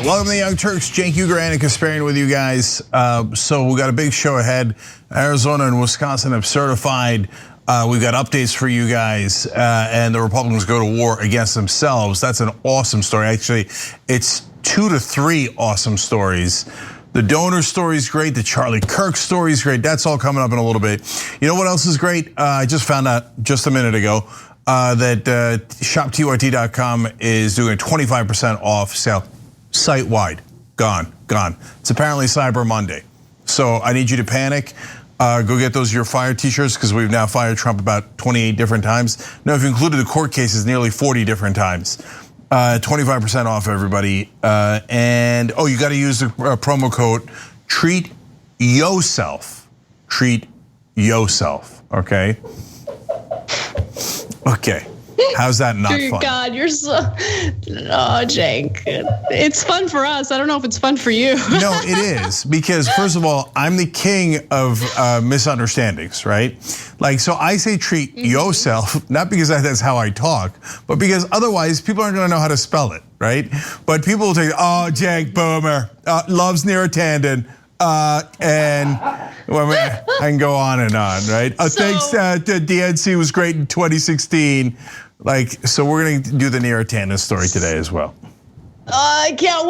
right, welcome to the Young Turks. Cenk Uygur and Kasparian with you guys. So we got a big show ahead. Arizona and Wisconsin have certified. We've got updates for you guys, and the Republicans go to war against themselves. That's an awesome story. Actually, it's 2 to 3 awesome stories. The donor story is great. The Charlie Kirk story is great. That's all coming up in a little bit. You know what else is great? I just found out just a minute ago that shoptyt.com is doing a 25% off sale site-wide. Gone. It's apparently Cyber Monday. So I need you to panic. Go get those You're Fired t-shirts because we've now fired Trump about 28 different times. No, if you included the court cases, nearly 40 different times. 25% off, everybody. And you got to use the promo code Treat Yourself. Treat Yourself. Okay. Okay. How's that not Dear fun? God, you're so, Cenk. It's fun for us. I don't know if it's fun for you. No, it is, because first of all, I'm the king of misunderstandings, right? Like, so I say treat yourself, not because that's how I talk, but because otherwise people aren't gonna know how to spell it, right? But people will take, Cenk Boomer, loves near a tandon. And I can go on and on, right? Thanks, the DNC was great in 2016. Like, so we're gonna do the Neera Tanden story today as well. I can't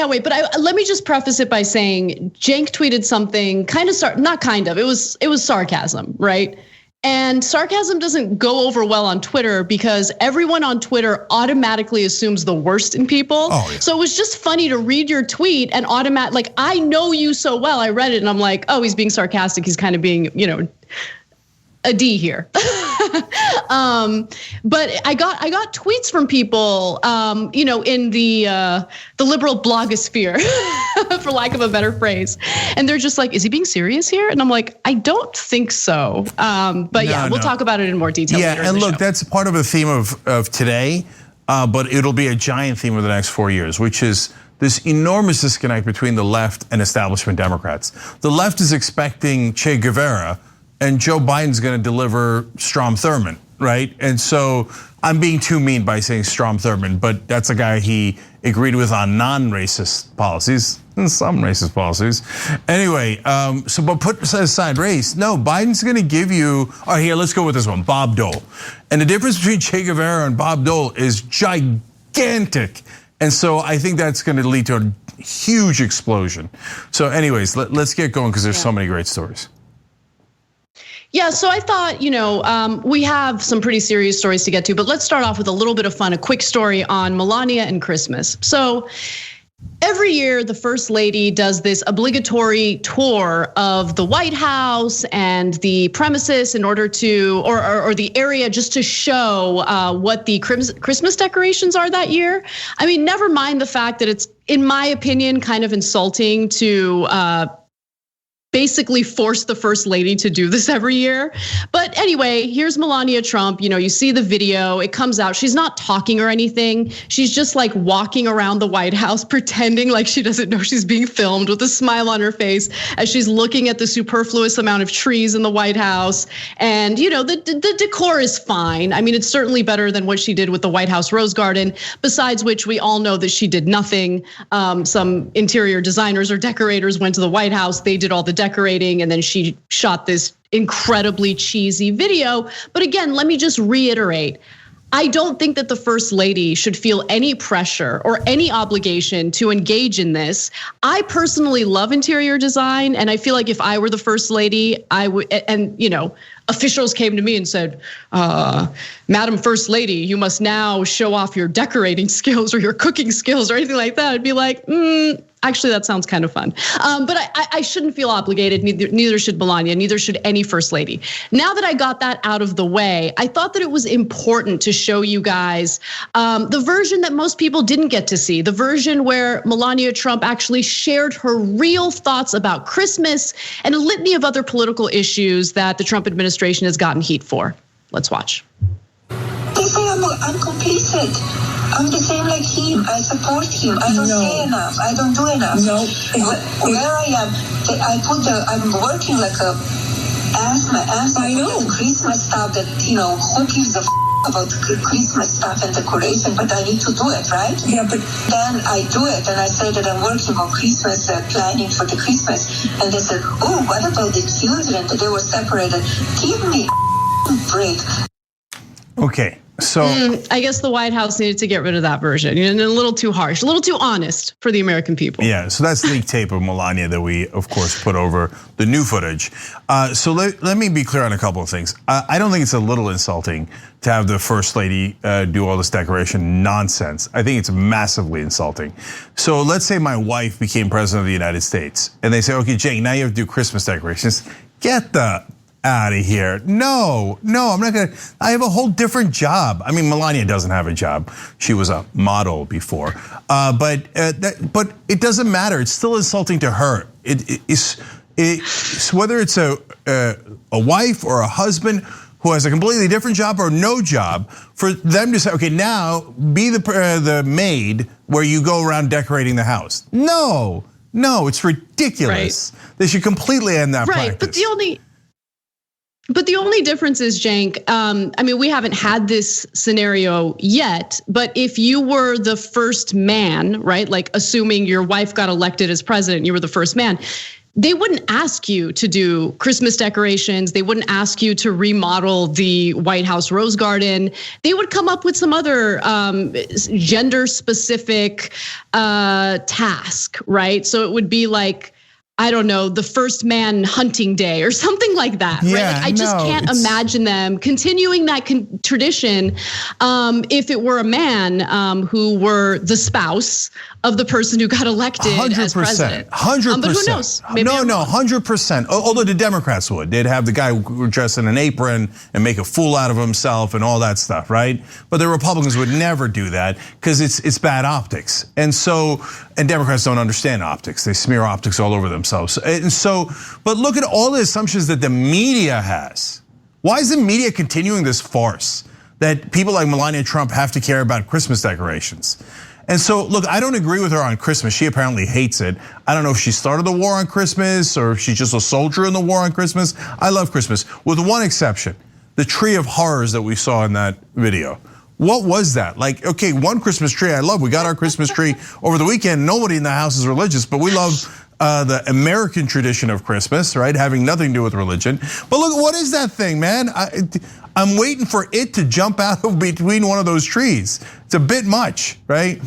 wait. But let me just preface it by saying Cenk tweeted something it was sarcasm, right? And sarcasm doesn't go over well on Twitter because everyone on Twitter automatically assumes the worst in people. Oh, yeah. So it was just funny to read your tweet and like, I know you so well. I read it and I'm like, oh, he's being sarcastic. He's kind of being, a D here. But I got tweets from people, in the liberal blogosphere, for lack of a better phrase, and they're just like, "Is he being serious here?" And I'm like, "I don't think so." But we'll talk about it in more detail. Yeah, and look, that's part of the theme of today, but it'll be a giant theme of the next 4 years, which is this enormous disconnect between the left and establishment Democrats. The left is expecting Che Guevara, and Joe Biden's gonna deliver Strom Thurmond, right? And so I'm being too mean by saying Strom Thurmond, but that's a guy he agreed with on non-racist policies and some racist policies. Anyway, but put aside race. No, Biden's gonna give you, here, let's go with this one, Bob Dole. And the difference between Che Guevara and Bob Dole is gigantic. And so I think that's gonna lead to a huge explosion. So anyways, let's get going because there's so many great stories. Yeah, so I thought, we have some pretty serious stories to get to, but let's start off with a little bit of fun, a quick story on Melania and Christmas. So every year, the First Lady does this obligatory tour of the White House and the premises in order to, or the area just to show what the Christmas decorations are that year. I mean, never mind the fact that it's, in my opinion, kind of insulting to basically force the First Lady to do this every year. But anyway, here's Melania Trump. You see the video, it comes out. She's not talking or anything. She's just like walking around the White House, pretending like she doesn't know she's being filmed with a smile on her face as she's looking at the superfluous amount of trees in the White House. And the decor is fine. I mean, it's certainly better than what she did with the White House Rose Garden, besides which we all know that she did nothing. Some interior designers or decorators went to the White House, they did all the decorating, and then she shot this incredibly cheesy video. But again, let me just reiterate, I don't think that the First Lady should feel any pressure or any obligation to engage in this. I personally love interior design, and I feel like if I were the First Lady, I would, and officials came to me and said, Madam First Lady, you must now show off your decorating skills or your cooking skills or anything like that. I'd be like, actually, that sounds kind of fun. But I shouldn't feel obligated, neither should Melania, neither should any First Lady. Now that I got that out of the way, I thought that it was important to show you guys the version that most people didn't get to see, the version where Melania Trump actually shared her real thoughts about Christmas and a litany of other political issues that the Trump administration has gotten heat for. Let's watch. They say I'm complicit. I'm the same like him. I support him. I don't say enough. I don't do enough. No. Where I am, I'm working like a ask I know Christmas stuff that, who gives a about Christmas stuff and decoration, but I need to do it, right? Yeah, but then I do it and I say that I'm working on Christmas, planning for the Christmas. And they said, oh, what about the children? That they were separated. Give me a break. Okay, so I guess the White House needed to get rid of that version. A little too harsh, a little too honest for the American people. Yeah, so that's leaked tape of Melania that we, of course, put over the new footage. So let me be clear on a couple of things. I don't think it's a little insulting to have the First Lady do all this decoration nonsense. I think it's massively insulting. So let's say my wife became president of the United States, and they say, okay, Jake, now you have to do Christmas decorations. Get the out of here. No, I'm not gonna. I have a whole different job. I mean, Melania doesn't have a job. She was a model before. But it doesn't matter. It's still insulting to her. It's whether it's a wife or a husband who has a completely different job or no job, for them to say, okay, now be the maid where you go around decorating the house. No, it's ridiculous. Right. They should completely end that practice. But the only difference is, Cenk, I mean, we haven't had this scenario yet, but if you were the first man, right? Like assuming your wife got elected as president, you were the first man, they wouldn't ask you to do Christmas decorations. They wouldn't ask you to remodel the White House Rose Garden. They would come up with some other gender specific task, right? So it would be like, I don't know, the first man hunting day or something like that, right? Like I just can't imagine them continuing that tradition if it were a man who were the spouse of the person who got elected 100%, as president. 100%. But who knows? Maybe no, 100%. Although the Democrats would. They'd have the guy dress in an apron and make a fool out of himself and all that stuff, right? But the Republicans would never do that because it's bad optics. And Democrats don't understand optics. They smear optics all over themselves. But look at all the assumptions that the media has. Why is the media continuing this farce that people like Melania Trump have to care about Christmas decorations? And so, look, I don't agree with her on Christmas. She apparently hates it. I don't know if she started the war on Christmas or if she's just a soldier in the war on Christmas. I love Christmas, with one exception, the tree of horrors that we saw in that video. What was that? Like, okay, one Christmas tree I love. We got our Christmas tree over the weekend. Nobody in the house is religious, but we love the American tradition of Christmas, right? Having nothing to do with religion. But look, what is that thing, man? I'm waiting for it to jump out of between one of those trees. It's a bit much, right?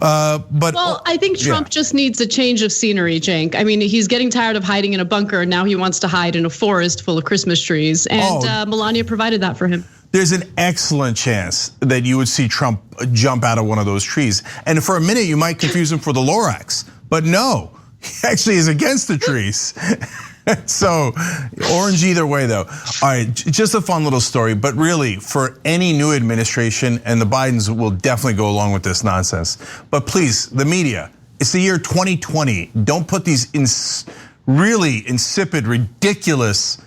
Well, I think Trump just needs a change of scenery, Cenk. I mean, he's getting tired of hiding in a bunker, and now he wants to hide in a forest full of Christmas trees. And Melania provided that for him. There's an excellent chance that you would see Trump jump out of one of those trees. And for a minute, you might confuse him for the Lorax. But no, he actually is against the trees. So orange either way though. All right, just a fun little story, but really for any new administration, and the Bidens will definitely go along with this nonsense. But please, the media, it's the year 2020. Don't put these really insipid, ridiculous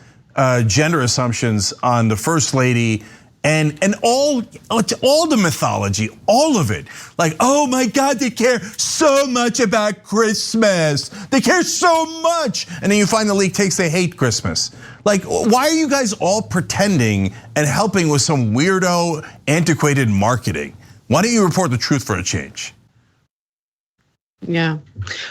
gender assumptions on the First Lady and all the mythology, all of it. Like, oh my God, they care so much about Christmas. They care so much. And then you find the leak takes they hate Christmas. Like, why are you guys all pretending and helping with some weirdo, antiquated marketing? Why don't you report the truth for a change? Yeah,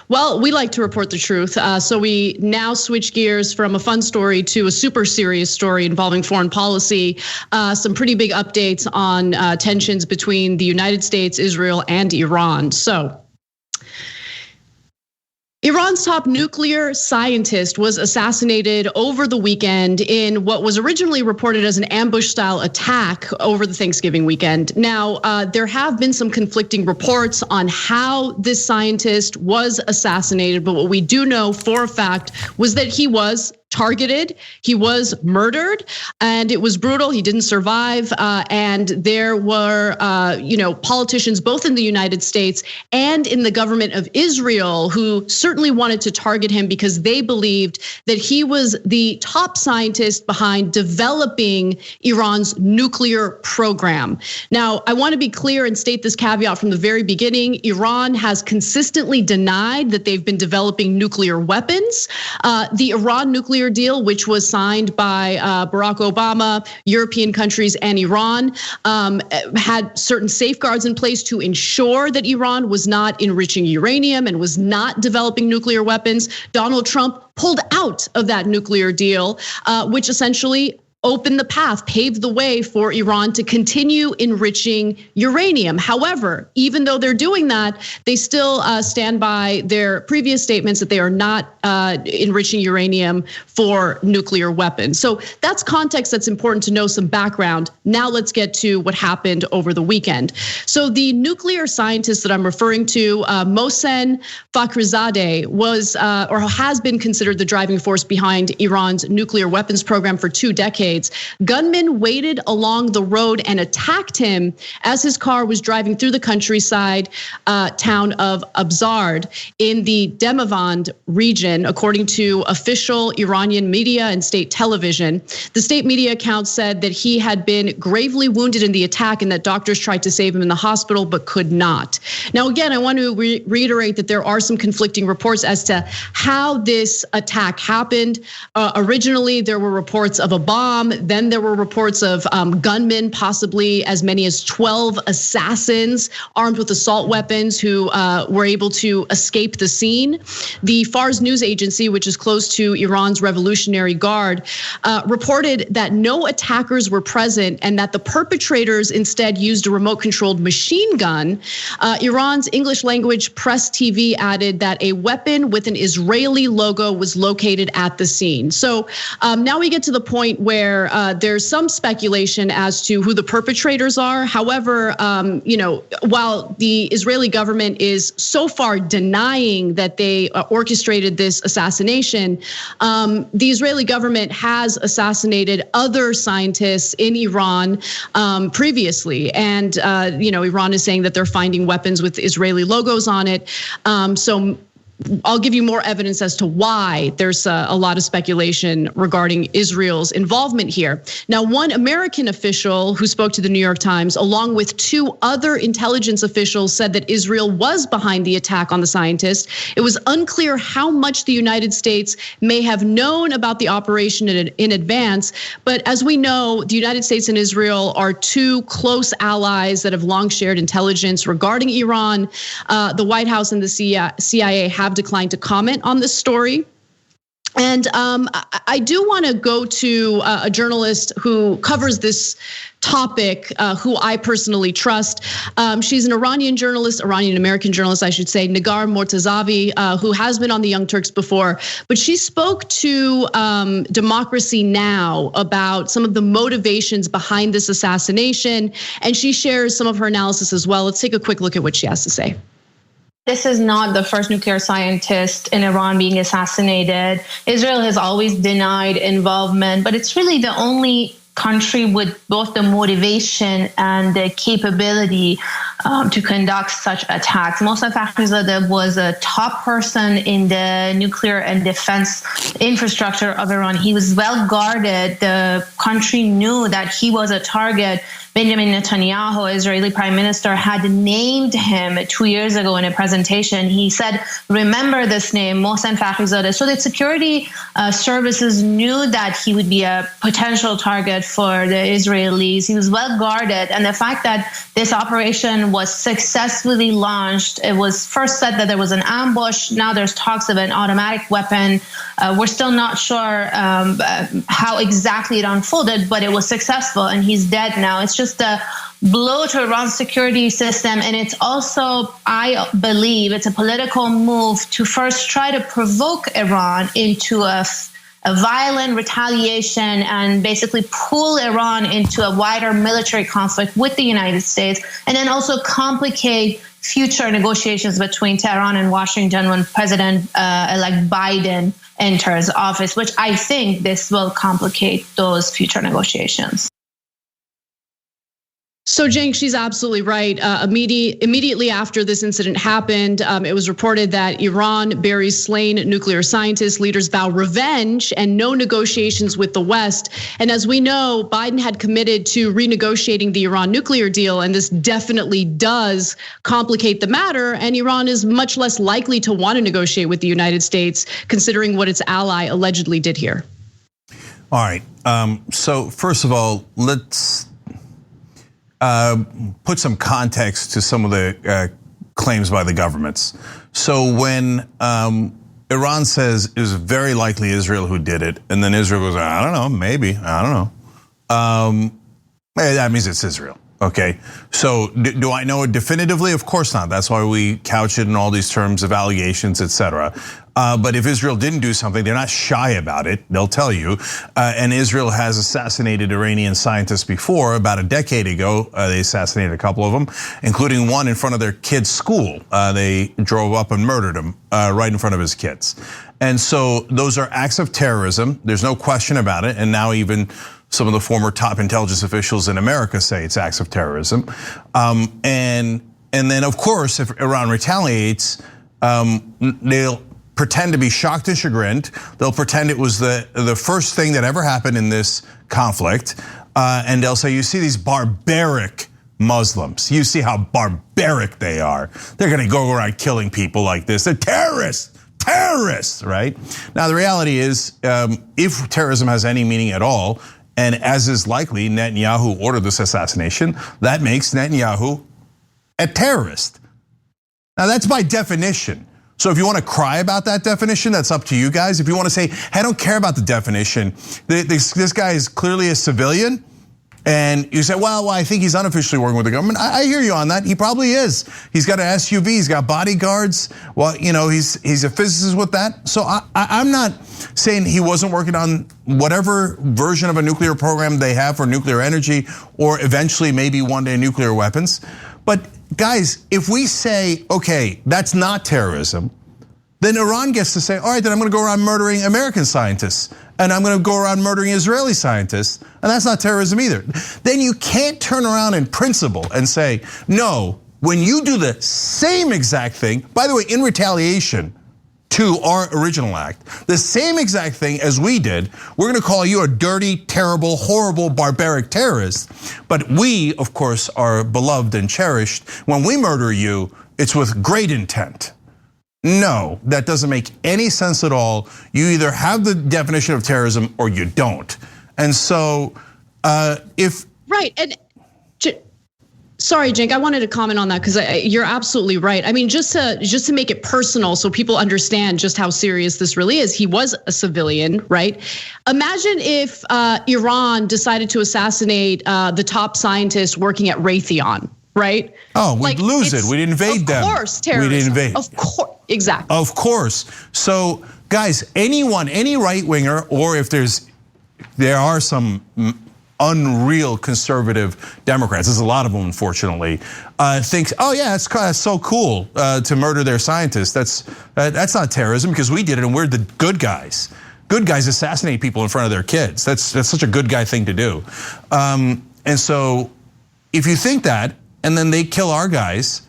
well, we like to report the truth. So we now switch gears from a fun story to a super serious story involving foreign policy. Some pretty big updates on tensions between the United States, Israel, and Iran. So Iran's top nuclear scientist was assassinated over the weekend in what was originally reported as an ambush-style attack over the Thanksgiving weekend. Now, there have been some conflicting reports on how this scientist was assassinated, but what we do know for a fact was that he was targeted, he was murdered, and it was brutal. He didn't survive, and there were, politicians both in the United States and in the government of Israel who certainly wanted to target him because they believed that he was the top scientist behind developing Iran's nuclear program. Now, I want to be clear and state this caveat from the very beginning. Iran has consistently denied that they've been developing nuclear weapons. The Iran nuclear nuclear deal, which was signed by Barack Obama, European countries, and Iran, had certain safeguards in place to ensure that Iran was not enriching uranium and was not developing nuclear weapons. Donald Trump pulled out of that nuclear deal, which essentially opened the path, paved the way for Iran to continue enriching uranium. However, even though they're doing that, they still stand by their previous statements that they are not enriching uranium for nuclear weapons. So that's context that's important to know, some background. Now let's get to what happened over the weekend. So the nuclear scientist that I'm referring to, Mohsen Fakhrizadeh, was or has been considered the driving force behind Iran's nuclear weapons program for 2 decades. Gunmen waited along the road and attacked him as his car was driving through the countryside town of Abzard in the Demavand region, according to official Iranian media and state television. The state media account said that he had been gravely wounded in the attack and that doctors tried to save him in the hospital but could not. Now, again, I want to reiterate that there are some conflicting reports as to how this attack happened. Originally, there were reports of a bomb. Then there were reports of gunmen, possibly as many as 12 assassins armed with assault weapons who were able to escape the scene. The Fars news agency, which is close to Iran's Revolutionary Guard, reported that no attackers were present and that the perpetrators instead used a remote-controlled machine gun. Iran's English language press TV added that a weapon with an Israeli logo was located at the scene. So now we get to the point where there's some speculation as to who the perpetrators are. However, while the Israeli government is so far denying that they orchestrated this assassination, the Israeli government has assassinated other scientists in Iran previously, and Iran is saying that they're finding weapons with Israeli logos on it. So I'll give you more evidence as to why there's a lot of speculation regarding Israel's involvement here. Now, one American official who spoke to the New York Times, along with 2 other intelligence officials, said that Israel was behind the attack on the scientist. It was unclear how much the United States may have known about the operation in advance. But as we know, the United States and Israel are 2 close allies that have long shared intelligence regarding Iran. The White House and the CIA have declined to comment on this story. And I do want to go to a journalist who covers this topic, who I personally trust. She's an Iranian American journalist, I should say, Nigar Mortazavi, who has been on the Young Turks before. But she spoke to Democracy Now! About some of the motivations behind this assassination, and she shares some of her analysis as well. Let's take a quick look at what she has to say. This is not the first nuclear scientist in Iran being assassinated. Israel has always denied involvement, but it's really the only country with both the motivation and the capability to conduct such attacks. Mohsen Fakhrizadeh was a top person in the nuclear and defense infrastructure of Iran. He was well guarded. The country knew that he was a target. Benjamin Netanyahu, Israeli prime minister, had named him 2 years ago in a presentation. He said, remember this name, Mohsen Fakhrizadeh. So the security services knew that he would be a potential target for the Israelis. He was well guarded. And the fact that this operation was successfully launched, it was first said that there was an ambush. Now there's talks of an automatic weapon. We're still not sure how exactly it unfolded, but it was successful and he's dead now. It's just a blow to Iran's security system. And it's also, I believe, it's a political move to first try to provoke Iran into a violent retaliation and basically pull Iran into a wider military conflict with the United States, and then also complicate future negotiations between Tehran and Washington when President-elect Biden enters office, which I think this will complicate those future negotiations. So Cenk, she's absolutely right. Immediately after this incident happened, it was reported that Iran buries slain nuclear scientists, leaders vow revenge and no negotiations with the West. And as we know, Biden had committed to renegotiating the Iran nuclear deal, and this definitely does complicate the matter. And Iran is much less likely to want to negotiate with the United States, considering what its ally allegedly did here. All right, so first of all, let's put some context to some of the claims by the governments. So when Iran says it was very likely Israel who did it, and then Israel goes, I don't know, maybe, I don't know. That means it's Israel, okay? So do I know it definitively? Of course not. That's why we couch it in all these terms of allegations, etc. But if Israel didn't do something, they're not shy about it. They'll tell you. And Israel has assassinated Iranian scientists before. About a decade ago, they assassinated a couple of them, including one in front of their kid's school. They drove up and murdered him right in front of his kids. And so those are acts of terrorism. There's no question about it. And now even some of the former top intelligence officials in America say it's acts of terrorism. And then of course, if Iran retaliates, they'll pretend to be shocked and chagrined. They'll pretend it was the first thing that ever happened in this conflict. And they'll say, you see these barbaric Muslims. You see how barbaric they are. They're gonna go around killing people like this. They're terrorists, right? Now the reality is, if terrorism has any meaning at all, and as is likely, Netanyahu ordered this assassination, that makes Netanyahu a terrorist. Now that's by definition. So if you want to cry about that definition, that's up to you guys. If you want to say, hey, I don't care about the definition, this guy is clearly a civilian, and you say, well, I think he's unofficially working with the government. I hear you on that. He probably is. He's got an SUV. He's got bodyguards. Well, he's a physicist with that. So I'm not saying he wasn't working on whatever version of a nuclear program they have for nuclear energy, or eventually maybe one day nuclear weapons. But guys, if we say, okay, that's not terrorism, then Iran gets to say, all right, then I'm gonna go around murdering American scientists, and I'm gonna go around murdering Israeli scientists, and that's not terrorism either. Then you can't turn around in principle and say, no, when you do the same exact thing, by the way, in retaliation to our original act, the same exact thing as we did, we're gonna call you a dirty, terrible, horrible, barbaric terrorist. But we, of course, are beloved and cherished. When we murder you, it's with great intent. No, that doesn't make any sense at all. You either have the definition of terrorism or you don't. And so if- Right, and sorry, Cenk, I wanted to comment on that because you're absolutely right. I mean, just to make it personal so people understand just how serious this really is. He was a civilian, right? Imagine if Iran decided to assassinate the top scientist working at Raytheon, right? Oh, we'd lose it. We'd invade them. Of course, terrorism. We'd invade. Of course, exactly. Of course. So guys, anyone, any right winger, or if there are some unreal conservative Democrats, there's a lot of them unfortunately, thinks, oh yeah, it's so cool to murder their scientists. That's not terrorism because we did it and we're the good guys. Good guys assassinate people in front of their kids. That's such a good guy thing to do. And so if you think that, and then they kill our guys,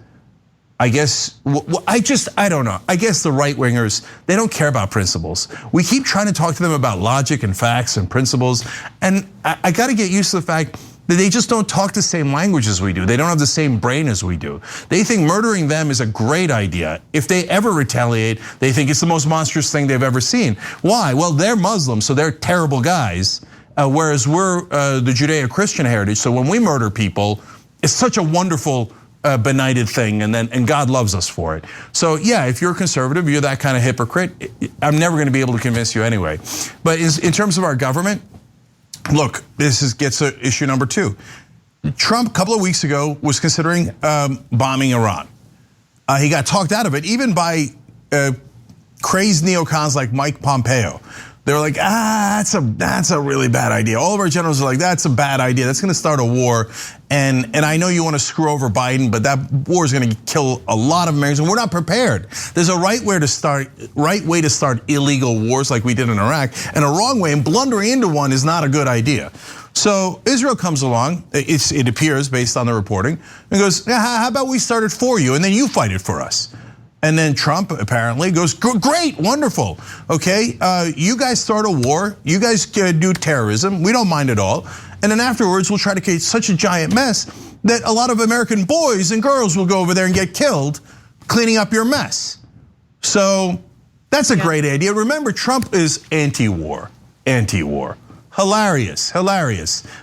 I guess, I don't know. I guess the right wingers, they don't care about principles. We keep trying to talk to them about logic and facts and principles. And I gotta get used to the fact that they just don't talk the same language as we do. They don't have the same brain as we do. They think murdering them is a great idea. If they ever retaliate, they think it's the most monstrous thing they've ever seen. Why? Well, they're Muslims, so they're terrible guys. Whereas we're the Judeo-Christian heritage. So when we murder people, it's such a wonderful, benighted thing, and God loves us for it. So yeah, if you're conservative, you're that kind of hypocrite, I'm never gonna be able to convince you anyway. But in terms of our government, look, this gets to issue number 2. Trump, a couple of weeks ago, was considering bombing Iran. He got talked out of it, even by crazed neocons like Mike Pompeo. They were like, that's a really bad idea. All of our generals are like, that's a bad idea. That's gonna start a war. And I know you wanna screw over Biden, but that war is gonna kill a lot of Americans, and we're not prepared. There's a right way to start illegal wars like we did in Iraq, and a wrong way, and blundering into one is not a good idea. So Israel comes along, it appears based on the reporting, and goes, how about we start it for you, and then you fight it for us. And then Trump apparently goes, great, wonderful, okay? You guys start a war, you guys do terrorism, we don't mind at all. And then afterwards, we'll try to create such a giant mess that a lot of American boys and girls will go over there and get killed cleaning up your mess. So that's a great idea. Remember, Trump is anti-war, Hilarious.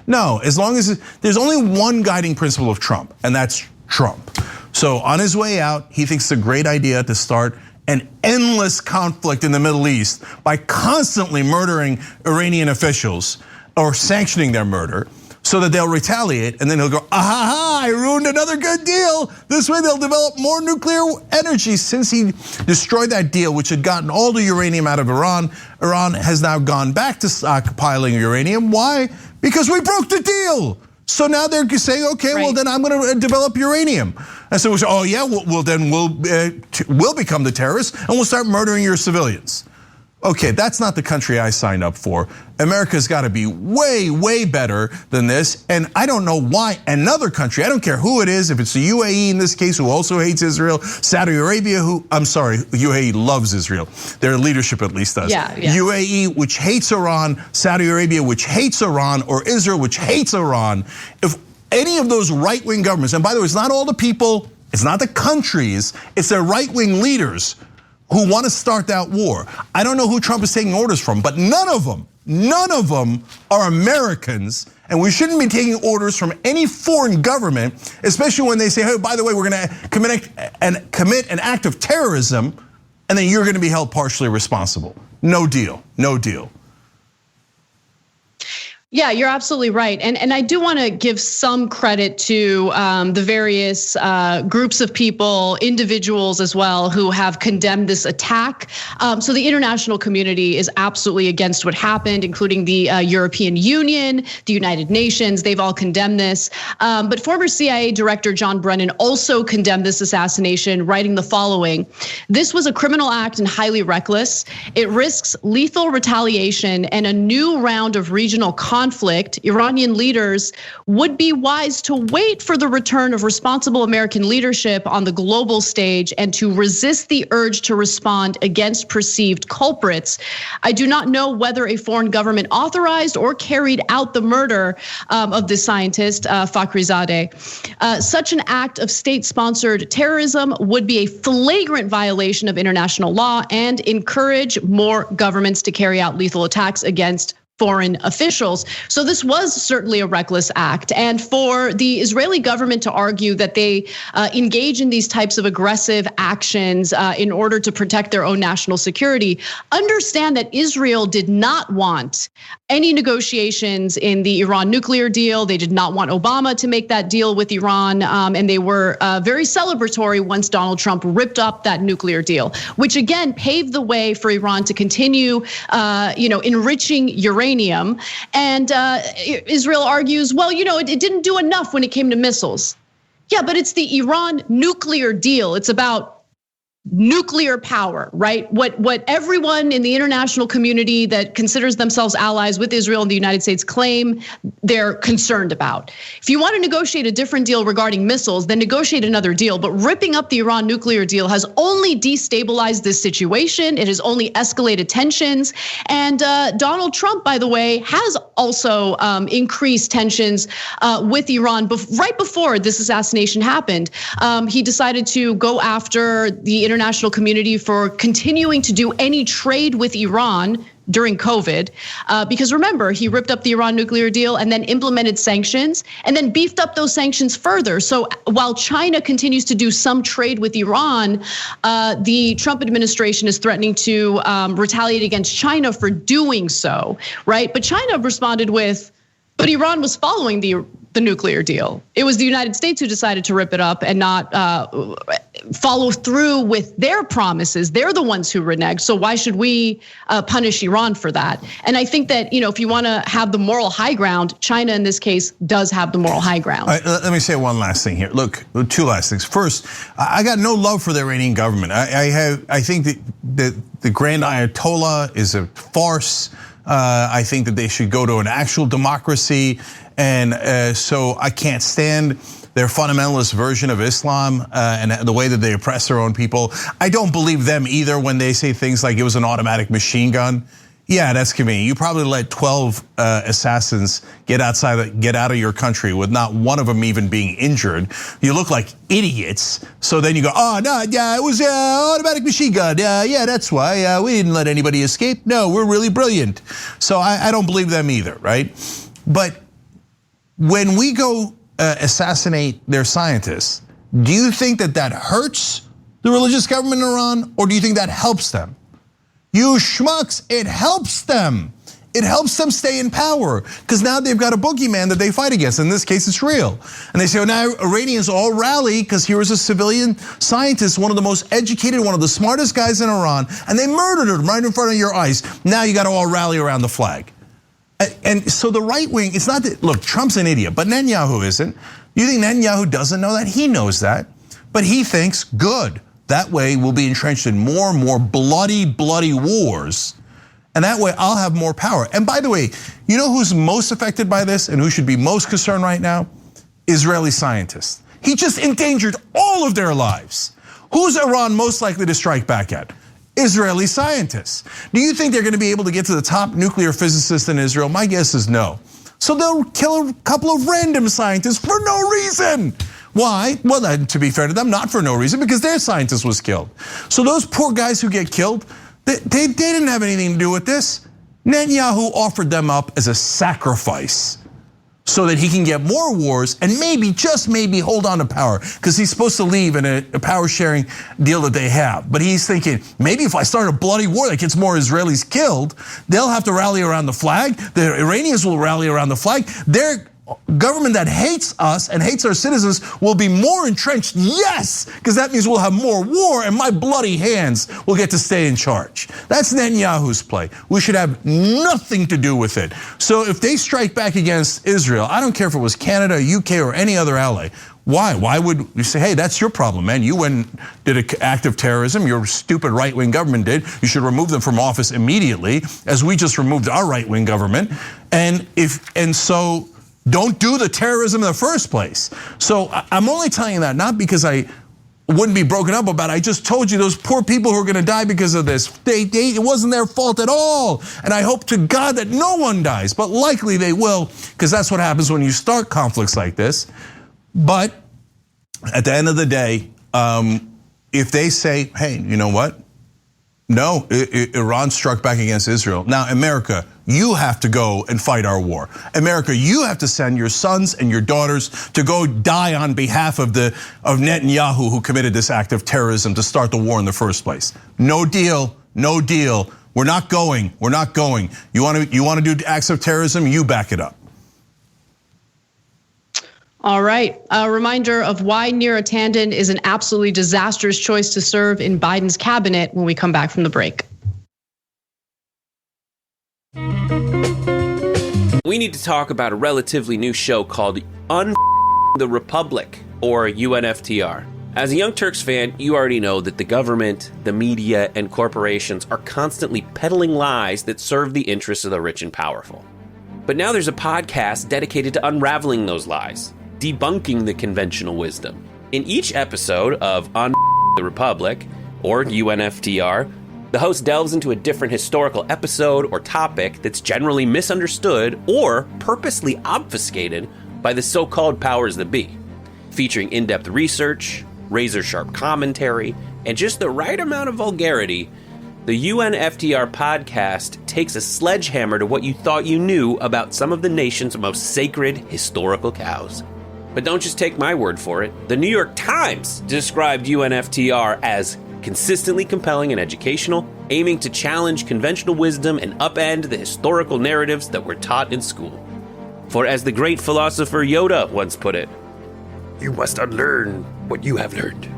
No, as long as there's only one guiding principle of Trump, and that's Trump. So on his way out, he thinks it's a great idea to start an endless conflict in the Middle East by constantly murdering Iranian officials or sanctioning their murder so that they'll retaliate, and then he'll go, aha, I ruined another good deal. This way they'll develop more nuclear energy. Since he destroyed that deal, which had gotten all the uranium out of Iran, Iran has now gone back to stockpiling uranium. Why? Because we broke the deal. So now they're saying, okay, well then I'm going to develop uranium. And so we say, oh yeah, well then we'll become the terrorists and we'll start murdering your civilians. Okay, that's not the country I signed up for. America's got to be way better than this. And I don't know why another country, I don't care who it is, if it's the UAE in this case, who also hates Israel, Saudi Arabia, UAE loves Israel. Their leadership at least does. Yeah. UAE, which hates Iran, Saudi Arabia, which hates Iran, or Israel, which hates Iran. If any of those right-wing governments, and by the way, it's not all the people, it's not the countries, it's their right-wing leaders who want to start that war. I don't know who Trump is taking orders from, but none of them are Americans, and we shouldn't be taking orders from any foreign government, especially when they say, hey, by the way, we're gonna commit an act of terrorism, and then you're gonna be held partially responsible. No deal. Yeah, you're absolutely right. And I do want to give some credit to the various groups of people, individuals as well, who have condemned this attack. So the international community is absolutely against what happened, including the European Union, the United Nations. They've all condemned this. But former CIA Director John Brennan also condemned this assassination, writing the following: "This was a criminal act and highly reckless. It risks lethal retaliation and a new round of regional conflict. Iranian leaders would be wise to wait for the return of responsible American leadership on the global stage and to resist the urge to respond against perceived culprits. I do not know whether a foreign government authorized or carried out the murder of the scientist, Fakhrizadeh. Such an act of state-sponsored terrorism would be a flagrant violation of international law and encourage more governments to carry out lethal attacks against foreign officials." So this was certainly a reckless act. And for the Israeli government to argue that they engage in these types of aggressive actions in order to protect their own national security, understand that Israel did not want any negotiations in the Iran nuclear deal. They did not want Obama to make that deal with Iran. And they were very celebratory once Donald Trump ripped up that nuclear deal, which again paved the way for Iran to continue enriching uranium. And Israel argues, well, it didn't do enough when it came to missiles. Yeah, but it's the Iran nuclear deal. It's about nuclear power, right? What everyone in the international community that considers themselves allies with Israel and the United States claim they're concerned about. If you want to negotiate a different deal regarding missiles, then negotiate another deal. But ripping up the Iran nuclear deal has only destabilized this situation. It has only escalated tensions. And Donald Trump, by the way, has also increased tensions with Iran right before this assassination happened. He decided to go after the international community for continuing to do any trade with Iran during COVID, because remember, he ripped up the Iran nuclear deal and then implemented sanctions and then beefed up those sanctions further. So while China continues to do some trade with Iran, the Trump administration is threatening to retaliate against China for doing so, right? But China responded with, but Iran was following the nuclear deal. It was the United States who decided to rip it up and not follow through with their promises. They're the ones who reneged. So why should we punish Iran for that? And I think that, if you want to have the moral high ground, China in this case does have the moral high ground. All right, let me say one last thing here. Look, two last things. First, I got no love for the Iranian government. I think that the Grand Ayatollah is a farce. I think that they should go to an actual democracy. And so I can't stand their fundamentalist version of Islam and the way that they oppress their own people. I don't believe them either when they say things like it was an automatic machine gun. Yeah, that's convenient. You probably let 12 assassins get out of your country with not one of them even being injured. You look like idiots. So then you go, oh no, yeah, it was automatic machine gun. Yeah, that's why we didn't let anybody escape. No, we're really brilliant. So I don't believe them either, right? But when we go assassinate their scientists, do you think that hurts the religious government in Iran, or do you think that helps them? You schmucks, it helps them. It helps them stay in power because now they've got a boogeyman that they fight against. In this case, it's real. And they say, oh, now Iranians all rally because here is a civilian scientist, one of the most educated, one of the smartest guys in Iran, and they murdered him right in front of your eyes. Now you got to all rally around the flag. And so the right wing, it's not that, look, Trump's an idiot, but Netanyahu isn't. You think Netanyahu doesn't know that? He knows that. But he thinks, good. That way we'll be entrenched in more and more bloody wars. And that way I'll have more power. And by the way, you know who's most affected by this and who should be most concerned right now? Israeli scientists. He just endangered all of their lives. Who's Iran most likely to strike back at? Israeli scientists. Do you think they're going to be able to get to the top nuclear physicists in Israel? My guess is no. So they'll kill a couple of random scientists for no reason. Why? Well, to be fair to them, not for no reason, because their scientist was killed. So those poor guys who get killed, they didn't have anything to do with this. Netanyahu offered them up as a sacrifice so that he can get more wars and maybe, just maybe, hold on to power, because he's supposed to leave in a power sharing deal that they have. But he's thinking, maybe if I start a bloody war that gets more Israelis killed, they'll have to rally around the flag. The Iranians will rally around the flag. Their government that hates us and hates our citizens will be more entrenched, yes, because that means we'll have more war and my bloody hands will get to stay in charge. That's Netanyahu's play. We should have nothing to do with it. So if they strike back against Israel, I don't care if it was Canada, UK, or any other ally. Why? Why would you say, hey, that's your problem, man? You went and did an act of terrorism, your stupid right-wing government did. You should remove them from office immediately, as we just removed our right-wing government. And so don't do the terrorism in the first place. So I'm only telling you that not because I wouldn't be broken up about it. I just told you those poor people who are gonna die because of this, it wasn't their fault at all. And I hope to God that no one dies, but likely they will, because that's what happens when you start conflicts like this. But at the end of the day, if they say, hey, you know what? No, Iran struck back against Israel. Now, America, you have to go and fight our war. America, you have to send your sons and your daughters to go die on behalf of Netanyahu, who committed this act of terrorism to start the war in the first place. No deal, no deal. We're not going, we're not going. You want to do acts of terrorism, you back it up. All right, a reminder of why Neera Tanden is an absolutely disastrous choice to serve in Biden's cabinet when we come back from the break. We need to talk about a relatively new show called the Republic, or UNFTR. As a Young Turks fan, you already know that the government, the media, and corporations are constantly peddling lies that serve the interests of the rich and powerful. But now there's a podcast dedicated to unraveling those lies, debunking the conventional wisdom. In each episode of On the Republic, or UNFTR, the host delves into a different historical episode or topic that's generally misunderstood or purposely obfuscated by the so-called powers that be, featuring in-depth research, razor-sharp commentary, and just the right amount of vulgarity. The UNFTR podcast takes a sledgehammer to what you thought you knew about some of the nation's most sacred historical cows. But don't just take my word for it. The New York Times described UNFTR as consistently compelling and educational, aiming to challenge conventional wisdom and upend the historical narratives that were taught in school. For as the great philosopher Yoda once put it, you must unlearn what you have learned.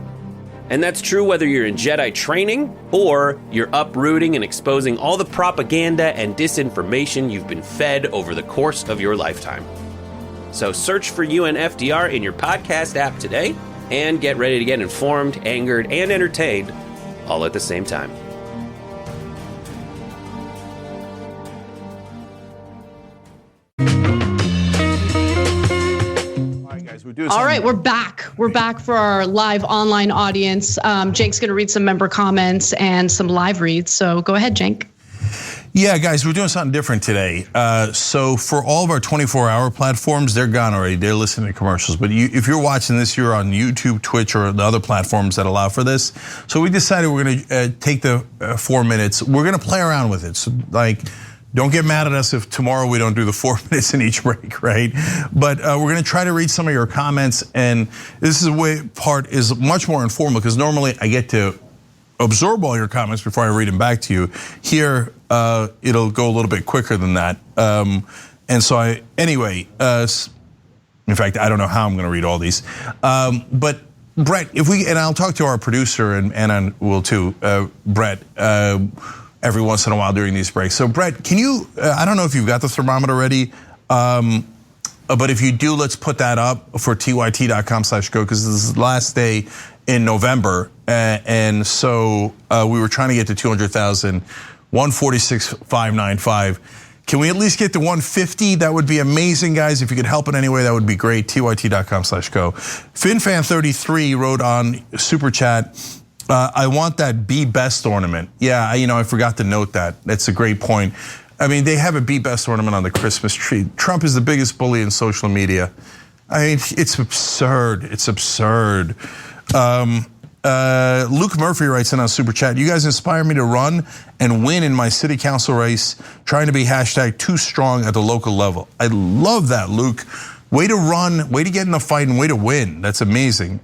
And that's true whether you're in Jedi training or you're uprooting and exposing all the propaganda and disinformation you've been fed over the course of your lifetime. So search for UNFTR in your podcast app today and get ready to get informed, angered, and entertained all at the same time. All right, we're back. We're back for our live online audience. Cenk's going to read some member comments and some live reads. So go ahead, Cenk. Yeah, guys, we're doing something different today. So for all of our 24-hour platforms, they're gone already. They're listening to commercials. But if you're watching this, you're on YouTube, Twitch, or the other platforms that allow for this. So we decided we're going to take the 4 minutes. We're going to play around with it. So don't get mad at us if tomorrow we don't do the 4 minutes in each break, right? But we're going to try to read some of your comments. And this is the way part is much more informal because normally I get to absorb all your comments before I read them back to you. Here, it'll go a little bit quicker than that. And so in fact, I don't know how I'm gonna read all these. But Brett, and I'll talk to our producer and Anna will too, Brett, every once in a while during these breaks. So Brett, can you, I don't know if you've got the thermometer ready, but if you do, let's put that up for tyt.com/go because this is the last day in November. And so we were trying to get to 200,000, 146,595. Can we at least get to 150? That would be amazing, guys. If you could help in any way, that would be great. tyt.com/go. FinFan33 wrote on Super Chat, I want that Be Best ornament. Yeah, I forgot to note that. That's a great point. I mean, they have a Be Best ornament on the Christmas tree. Trump is the biggest bully in social media. I mean, it's absurd. It's absurd. Luke Murphy writes in on Super Chat, you guys inspire me to run and win in my city council race, trying to be #2strong at the local level. I love that, Luke. Way to run, way to get in a fight, and way to win. That's amazing.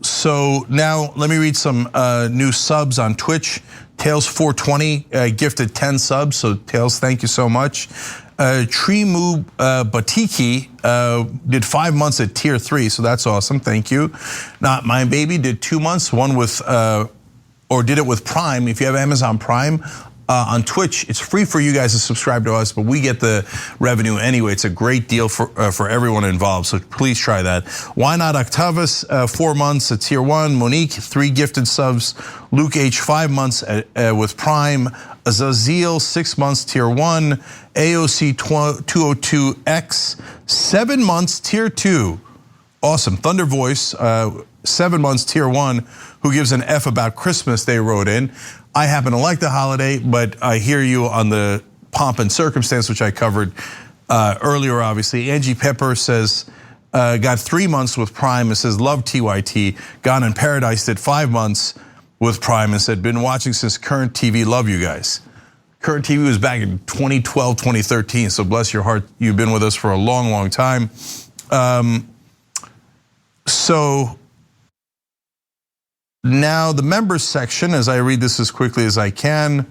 So now let me read some new subs on Twitch. Tails420 gifted 10 subs, so Tails, thank you so much. Trimu Batiki did 5 months at tier 3, so that's awesome, thank you. Not My Baby did 2 months, one with, or did it with Prime. If you have Amazon Prime on Twitch, it's free for you guys to subscribe to us, but we get the revenue anyway. It's a great deal for everyone involved, so please try that. Why Not Octavius, 4 months at tier 1. Monique, 3 gifted subs. Luke H, 5 months with Prime. Azazel, 6 months, tier 1. AOC 202X, 7 months, tier 2. Awesome. Thunder Voice, 7 months, tier 1, who gives an F about Christmas, they wrote in. I happen to like the holiday, but I hear you on the pomp and circumstance, which I covered earlier, obviously. Angie Pepper says, got 3 months with Prime and says, love TYT. Gone in Paradise did 5 months with Prime and said, been watching since Current TV, love you guys. Current TV was back in 2012, 2013, so bless your heart, you've been with us for a long, long time. So now the members section, as I read this as quickly as I can.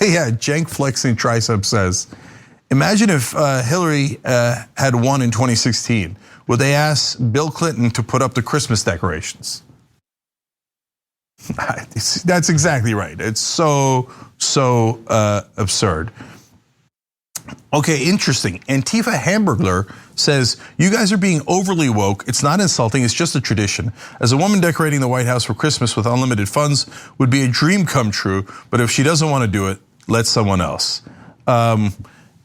Yeah, Jank Flexing Tricep says, imagine if Hillary had won in 2016. Would they ask Bill Clinton to put up the Christmas decorations? That's exactly right. It's so absurd. Okay, interesting. Antifa Hamburglar says, you guys are being overly woke. It's not insulting, it's just a tradition. As a woman decorating the White House for Christmas with unlimited funds would be a dream come true, but if she doesn't want to do it, let someone else.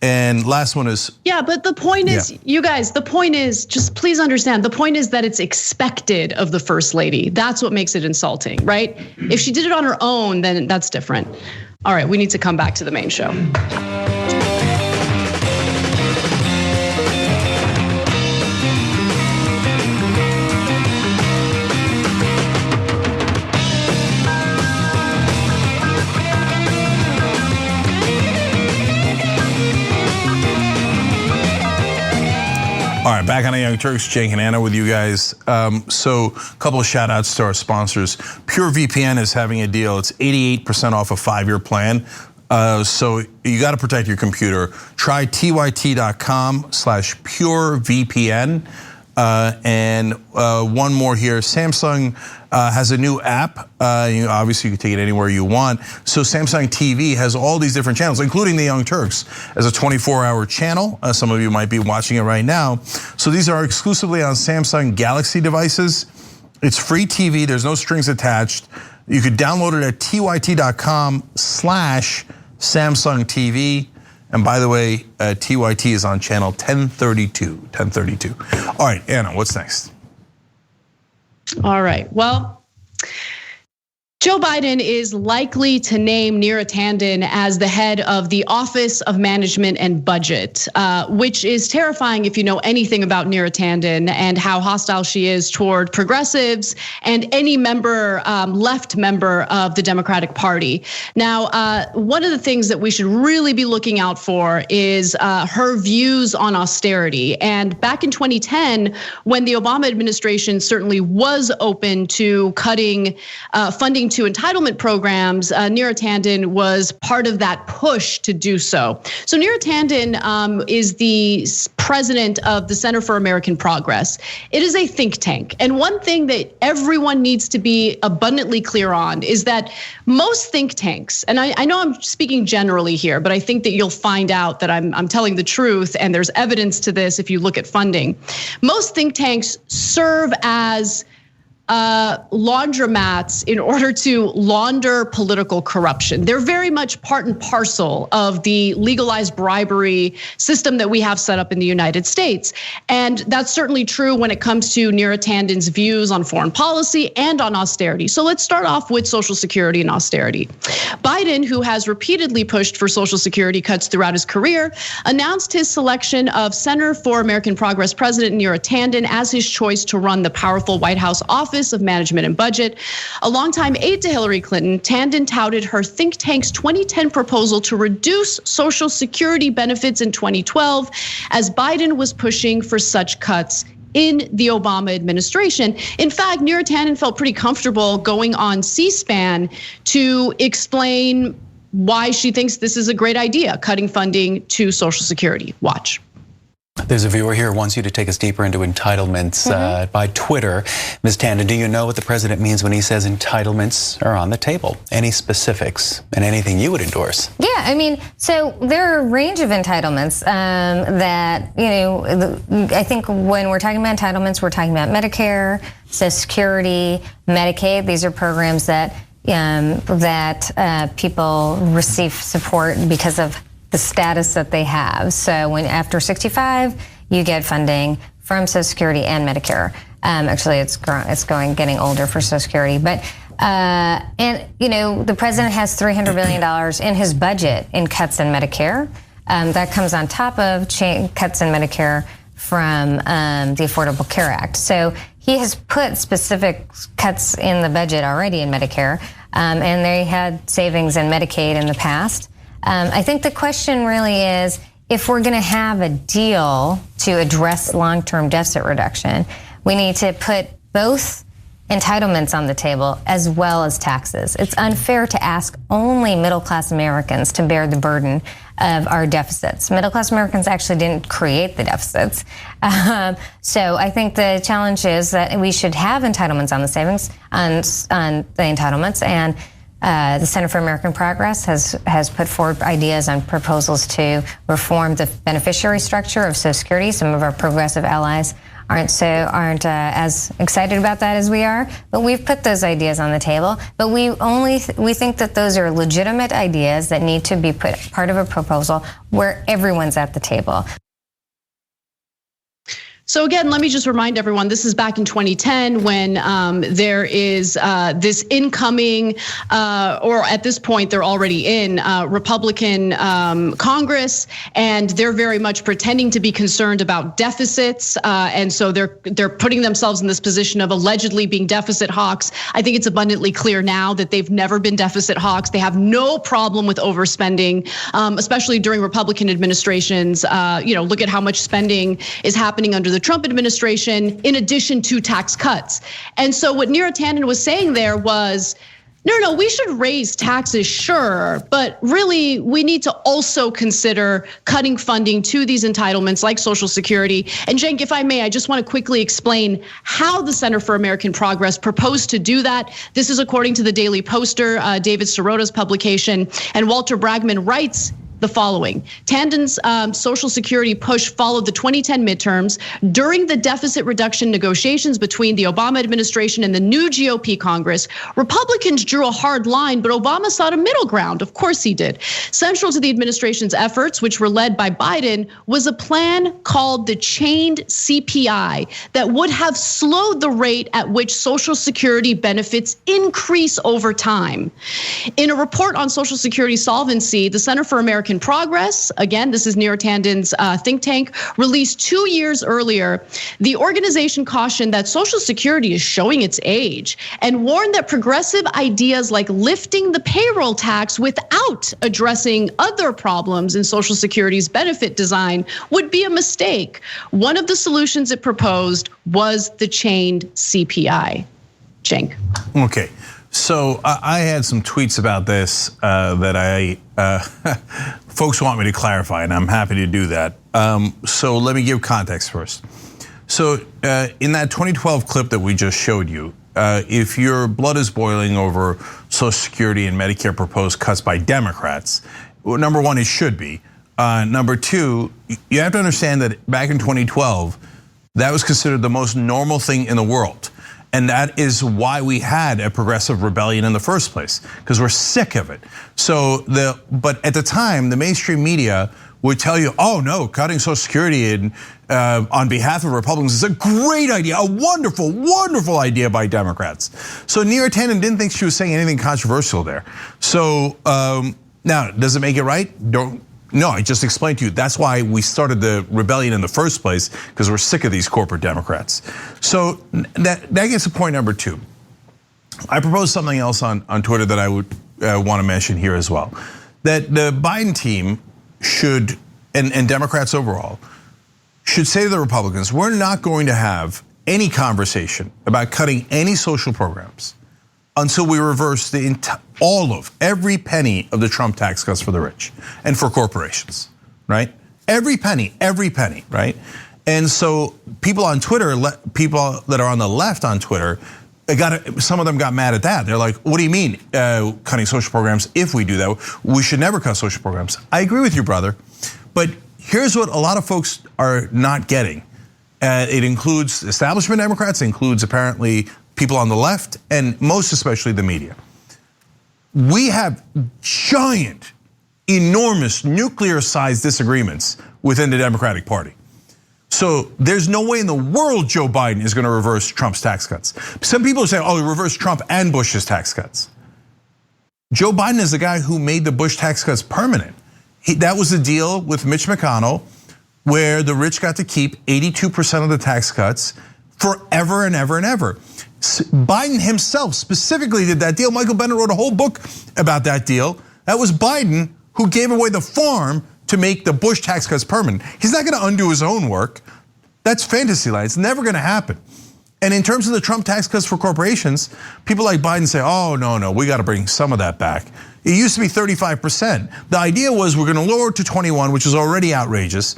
And last one is. Yeah, but the point is, you guys, the point is, just please understand, the point is that it's expected of the First Lady. That's what makes it insulting, right? If she did it on her own, then that's different. All right, we need to come back to the main show. All right, back on the Young Turks, Cenk and Anna with you guys. So a couple of shout outs to our sponsors. PureVPN is having a deal. It's 88% off a 5-year plan. So you got to protect your computer. Try tyt.com/purevpn. And one more here, Samsung has a new app. Obviously you can take it anywhere you want. So Samsung TV has all these different channels, including the Young Turks as a 24-hour channel. Some of you might be watching it right now. So these are exclusively on Samsung Galaxy devices. It's free TV, there's no strings attached. You could download it at tyt.com/Samsung TV. And by the way, TYT is on channel 1032. All right, Anna, what's next? All right, well, Joe Biden is likely to name Neera Tanden as the head of the Office of Management and Budget, which is terrifying if you know anything about Neera Tanden and how hostile she is toward progressives and any member, left member of the Democratic Party. Now, one of the things that we should really be looking out for is her views on austerity. And back in 2010, when the Obama administration certainly was open to cutting funding to entitlement programs, Neera Tanden was part of that push to do so. So Neera Tanden is the president of the Center for American Progress. It is a think tank. And one thing that everyone needs to be abundantly clear on is that most think tanks, and I know I'm speaking generally here, but I think that you'll find out that I'm telling the truth, and there's evidence to this if you look at funding. Most think tanks serve as laundromats in order to launder political corruption. They're very much part and parcel of the legalized bribery system that we have set up in the United States. And that's certainly true when it comes to Neera Tanden's views on foreign policy and on austerity. So let's start off with Social Security and austerity. Biden, who has repeatedly pushed for Social Security cuts throughout his career, announced his selection of Center for American Progress President Neera Tanden as his choice to run the powerful White House Office of Management and Budget. A longtime aide to Hillary Clinton, Tanden touted her think tank's 2010 proposal to reduce Social Security benefits in 2012 as Biden was pushing for such cuts in the Obama administration. In fact, Neera Tanden felt pretty comfortable going on C-SPAN to explain why she thinks this is a great idea, cutting funding to Social Security. Watch. There's a viewer here who wants you to take us deeper into entitlements by Twitter. Ms. Tanden, do you know what the president means when he says entitlements are on the table? Any specifics and anything you would endorse? Yeah, I mean, so there are a range of entitlements that, I think when we're talking about entitlements, we're talking about Medicare, Social Security, Medicaid. These are programs that people receive support because of the status that they have. So when after 65, you get funding from Social Security and Medicare. Actually, it's getting older for Social Security. But the president has $300 billion in his budget in cuts in Medicare. That comes on top of cuts in Medicare from the Affordable Care Act. So he has put specific cuts in the budget already in Medicare, and they had savings in Medicaid in the past. I think the question really is, if we're going to have a deal to address long-term deficit reduction, we need to put both entitlements on the table as well as taxes. It's unfair to ask only middle-class Americans to bear the burden of our deficits. Middle-class Americans actually didn't create the deficits. So I think the challenge is that we should have entitlements on the savings, on the entitlements, and the Center for American Progress has put forward ideas and proposals to reform the beneficiary structure of Social Security. Some of our progressive allies aren't as excited about that as we are, but we've put those ideas on the table. But we think that those are legitimate ideas that need to be put part of a proposal where everyone's at the table. So again, let me just remind everyone, this is back in 2010 when there is this incoming, or at this point they're already in Republican Congress, and they're very much pretending to be concerned about deficits, and so they're putting themselves in this position of allegedly being deficit hawks. I think it's abundantly clear now that they've never been deficit hawks. They have no problem with overspending, especially during Republican administrations. Look at how much spending is happening under the Trump administration, in addition to tax cuts. And so what Neera Tanden was saying there was, no, we should raise taxes, sure, but really we need to also consider cutting funding to these entitlements like Social Security. And Cenk, if I may, I just want to quickly explain how the Center for American Progress proposed to do that. This is according to the Daily Poster, David Sirota's publication, and Walter Bragman writes, the following. Tandon's Social Security push followed the 2010 midterms. During the deficit reduction negotiations between the Obama administration and the new GOP Congress, Republicans drew a hard line, but Obama sought a middle ground. Of course he did. Central to the administration's efforts, which were led by Biden, was a plan called the chained CPI that would have slowed the rate at which Social Security benefits increase over time. In a report on Social Security solvency, the Center for American Progress, again, this is Neera Tandon's think tank, released 2 years earlier. The organization cautioned that Social Security is showing its age and warned that progressive ideas like lifting the payroll tax without addressing other problems in Social Security's benefit design would be a mistake. One of the solutions it proposed was the chained CPI. Cenk. Okay. So I had some tweets about this that folks want me to clarify, and I'm happy to do that. So let me give context first. So in that 2012 clip that we just showed you, if your blood is boiling over Social Security and Medicare proposed cuts by Democrats, well, number one, it should be. Number two, you have to understand that back in 2012, that was considered the most normal thing in the world. And that is why we had a progressive rebellion in the first place, because we're sick of it. But at the time, the mainstream media would tell you, oh no, cutting Social Security on behalf of Republicans is a great idea, a wonderful, wonderful idea by Democrats. So Neera Tandon didn't think she was saying anything controversial there. So now, does it make it right? No, I just explained to you. That's why we started the rebellion in the first place, because we're sick of these corporate Democrats. So that gets to point number two. I proposed something else on Twitter that I would want to mention here as well. That the Biden team should, and Democrats overall, should say to the Republicans, we're not going to have any conversation about cutting any social programs until we reverse every penny of the Trump tax cuts for the rich and for corporations, right? Every penny, right? And so people on Twitter, people that are on the left on Twitter, some of them got mad at that. They're like, what do you mean cutting social programs? If we do that, we should never cut social programs. I agree with you, brother. But here's what a lot of folks are not getting. It includes establishment Democrats, it includes apparently people on the left, and most especially the media. We have giant, enormous, nuclear-sized disagreements within the Democratic Party. So there's no way in the world Joe Biden is gonna reverse Trump's tax cuts. Some people say, oh, he reversed Trump and Bush's tax cuts. Joe Biden is the guy who made the Bush tax cuts permanent. That was the deal with Mitch McConnell, where the rich got to keep 82% of the tax cuts forever and ever and ever. Biden himself specifically did that deal. Michael Bennett wrote a whole book about that deal. That was Biden who gave away the farm to make the Bush tax cuts permanent. He's not gonna undo his own work. That's fantasy land, it's never gonna happen. And in terms of the Trump tax cuts for corporations, people like Biden say, oh, no, we gotta bring some of that back. It used to be 35%. The idea was we're gonna lower it to 21, which is already outrageous,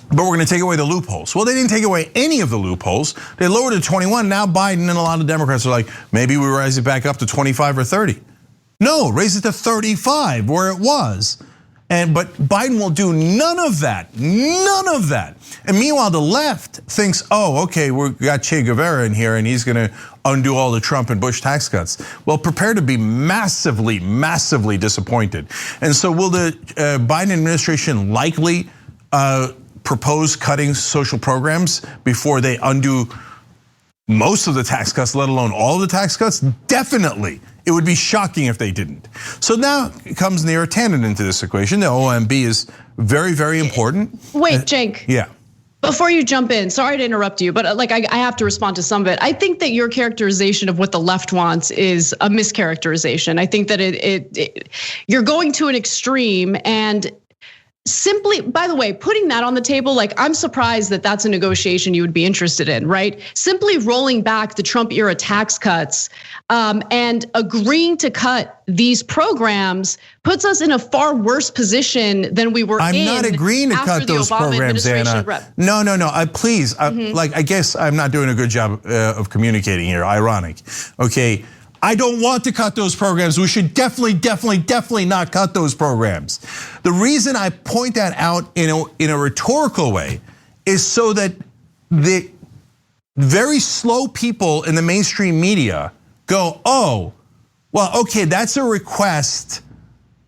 but we're gonna take away the loopholes. Well, they didn't take away any of the loopholes. They lowered it to 21. Now Biden and a lot of Democrats are like, maybe we raise it back up to 25 or 30. No, raise it to 35 where it was. But Biden will do none of that, none of that. And meanwhile, the left thinks, oh, okay, we got Che Guevara in here and he's gonna undo all the Trump and Bush tax cuts. Well, prepare to be massively, massively disappointed. And so will the Biden administration likely propose cutting social programs before they undo most of the tax cuts, let alone all of the tax cuts? Definitely. It would be shocking if they didn't. So now comes Neera Tandon into this equation. The OMB is very, very important. Wait, Cenk. Yeah. Before you jump in, sorry to interrupt you, but like I have to respond to some of it. I think that your characterization of what the left wants is a mischaracterization. I think that you're going to an extreme, and simply, by the way, putting that on the table, like I'm surprised that that's a negotiation you would be interested in, right? Simply rolling back the Trump era tax cuts and agreeing to cut these programs puts us in a far worse position than we were in. I'm not agreeing to cut those programs, Anna. No, please. Like, I guess I'm not doing a good job of communicating here, ironic. Okay. I don't want to cut those programs. We should definitely not cut those programs. The reason I point that out in a rhetorical way is so that the very slow people in the mainstream media go, oh, well, okay, that's a request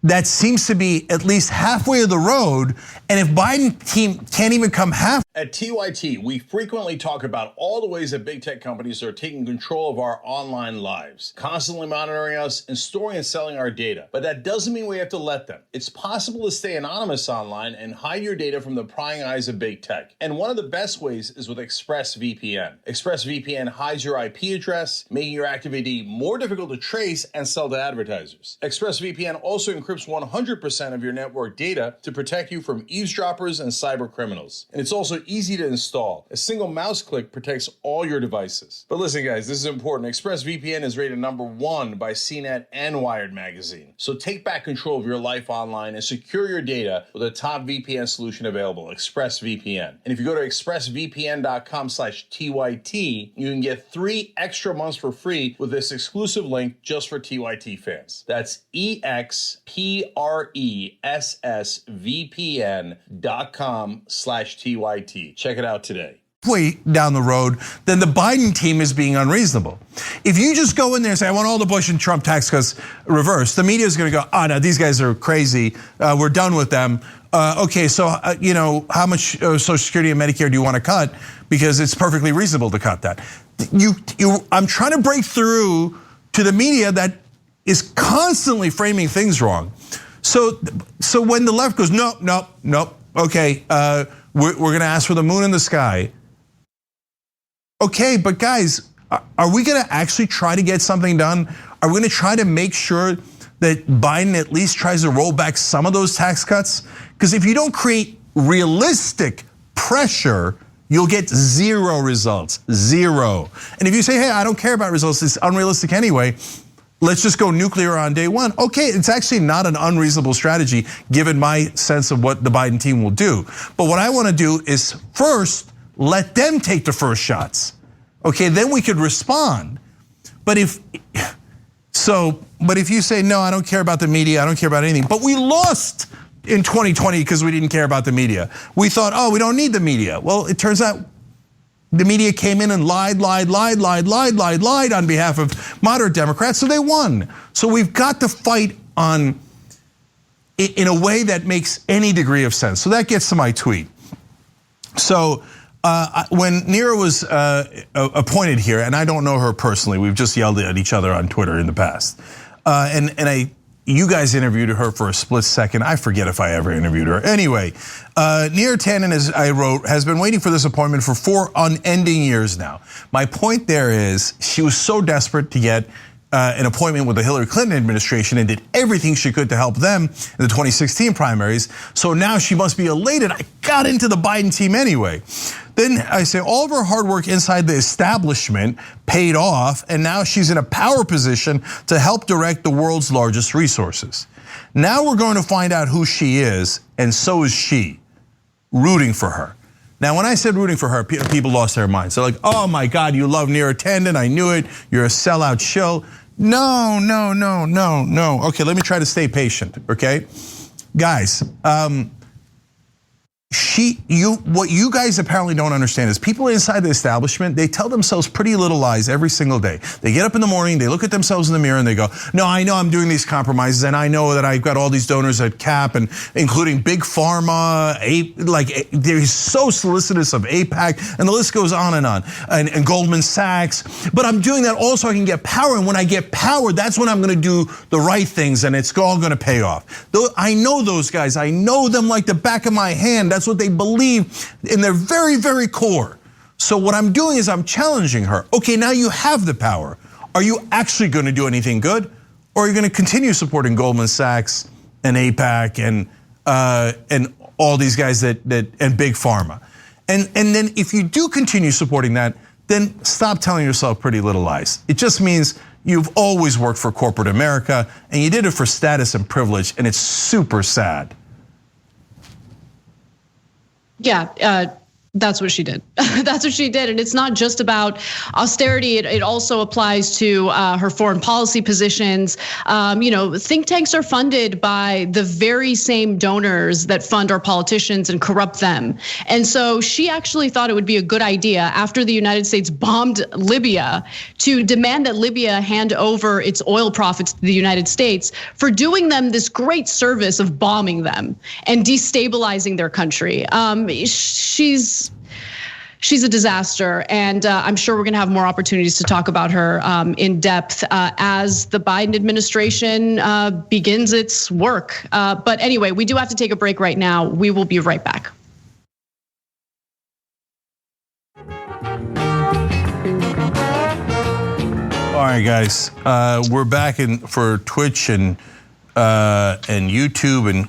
that seems to be at least halfway of the road. And if Biden team can't even come half. At TYT, we frequently talk about all the ways that big tech companies are taking control of our online lives, constantly monitoring us and storing and selling our data. But that doesn't mean we have to let them. It's possible to stay anonymous online and hide your data from the prying eyes of big tech. And one of the best ways is with ExpressVPN. ExpressVPN hides your IP address, making your activity more difficult to trace and sell to advertisers. ExpressVPN also encrypts 100% of your network data to protect you from eavesdroppers and cyber criminals. And it's also easy to install. A single mouse click protects all your devices. But listen, guys, this is important. ExpressVPN is rated #1 by CNET and Wired magazine. So take back control of your life online and secure your data with a top VPN solution available, ExpressVPN. And if you go to expressvpn.com/TYT, you can get 3 extra months for free with this exclusive link just for TYT fans. That's expressvpn.com/TYT. Check it out today. Way down the road, then the Biden team is being unreasonable. If you just go in there and say, I want all the Bush and Trump tax cuts reversed, the media is going to go, oh no, these guys are crazy. We're done with them. Okay, so how much Social Security and Medicare do you want to cut? Because it's perfectly reasonable to cut that. I'm trying to break through to the media that is constantly framing things wrong. So when the left goes, nope, okay, we're going to ask for the moon in the sky. Okay, but guys, are we going to actually try to get something done? Are we going to try to make sure that Biden at least tries to roll back some of those tax cuts? Because if you don't create realistic pressure, you'll get 0 results, 0. And if you say, hey, I don't care about results, it's unrealistic anyway, let's just go nuclear on day one. Okay, it's actually not an unreasonable strategy given my sense of what the Biden team will do. But what I want to do is first let them take the first shots. Okay, then we could respond. But if you say, no, I don't care about the media, I don't care about anything. But we lost in 2020 because we didn't care about the media. We thought, oh, we don't need the media. Well, it turns out the media came in and lied on behalf of moderate Democrats, so they won. So we've got to fight in a way that makes any degree of sense. So that gets to my tweet. So when Neera was appointed here, and I don't know her personally, we've just yelled at each other on Twitter in the past, you guys interviewed her for a split second. I forget if I ever interviewed her. Anyway, Neera Tanden, as I wrote, has been waiting for this appointment for 4 unending years now. My point there is she was so desperate to get an appointment with the Hillary Clinton administration and did everything she could to help them in the 2016 primaries. So now she must be elated. I got into the Biden team anyway. Then I say all of her hard work inside the establishment paid off, and now she's in a power position to help direct the world's largest resources. Now we're going to find out who she is, and so is she, rooting for her. Now, when I said rooting for her, people lost their minds. They're like, oh my God, you love Neera Tanden, I knew it, you're a sellout shill. No. Okay, let me try to stay patient, okay? Guys, what you guys apparently don't understand is people inside the establishment, they tell themselves pretty little lies every single day. They get up in the morning, they look at themselves in the mirror and they go, no, I know I'm doing these compromises and I know that I've got all these donors at CAP and including Big Pharma, they're so solicitous of AIPAC and the list goes on and Goldman Sachs. But I'm doing that also I can get power, and when I get power, that's when I'm gonna do the right things and it's all gonna pay off. I know those guys, I know them like the back of my hand. That's what they believe in their very, very core. So what I'm doing is I'm challenging her. Okay, now you have the power. Are you actually going to do anything good? Or are you going to continue supporting Goldman Sachs and AIPAC and all these guys and Big Pharma? And then if you do continue supporting that, then stop telling yourself pretty little lies. It just means you've always worked for corporate America and you did it for status and privilege, and it's super sad. Yeah, That's what she did. That's what she did. And it's not just about austerity. It also applies to her foreign policy positions. Think tanks are funded by the very same donors that fund our politicians and corrupt them. And so she actually thought it would be a good idea after the United States bombed Libya to demand that Libya hand over its oil profits to the United States for doing them this great service of bombing them and destabilizing their country. She's a disaster, and I'm sure we're going to have more opportunities to talk about her in depth as the Biden administration begins its work. But anyway, we do have to take a break right now. We will be right back. All right, guys, we're back for Twitch and YouTube and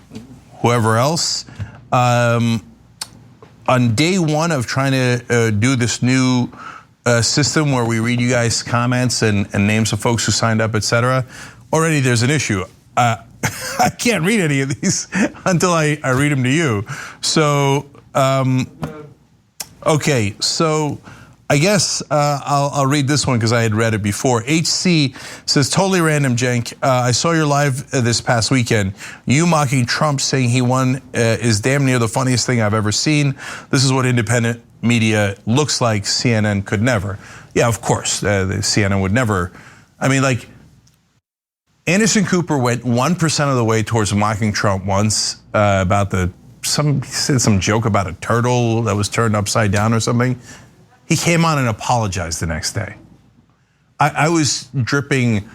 whoever else. On day one of trying to do this new system where we read you guys' comments and names of folks who signed up, etc., already there's an issue. I can't read any of these until I read them to you. So, okay, so I guess I'll read this one because I had read it before. HC says, totally random, Cenk. I saw your live this past weekend. You mocking Trump, saying he won is damn near the funniest thing I've ever seen. This is what independent media looks like. CNN could never. Yeah, of course, the CNN would never. I mean, like, Anderson Cooper went 1% of the way towards mocking Trump once about he said some joke about a turtle that was turned upside down or something. He came on and apologized the next day. I was dripping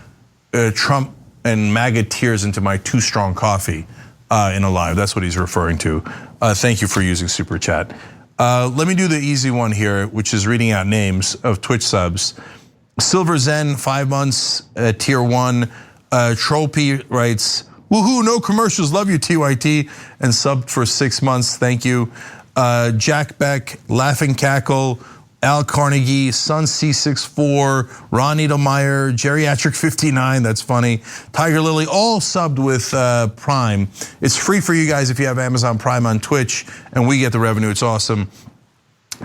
Trump and MAGA tears into my too strong coffee in a live. That's what he's referring to. Thank you for using Super Chat. Let me do the easy one here, which is reading out names of Twitch subs. Silver Zen, 5 months, tier 1. Tropy writes, woohoo, no commercials, love you, TYT, and subbed for 6 months, thank you. Jack Beck, Laughing Cackle, Al Carnegie, Sun C64, Ron Edelmeyer, Geriatric 59, that's funny. Tiger Lily, all subbed with Prime. It's free for you guys if you have Amazon Prime on Twitch, and we get the revenue, it's awesome.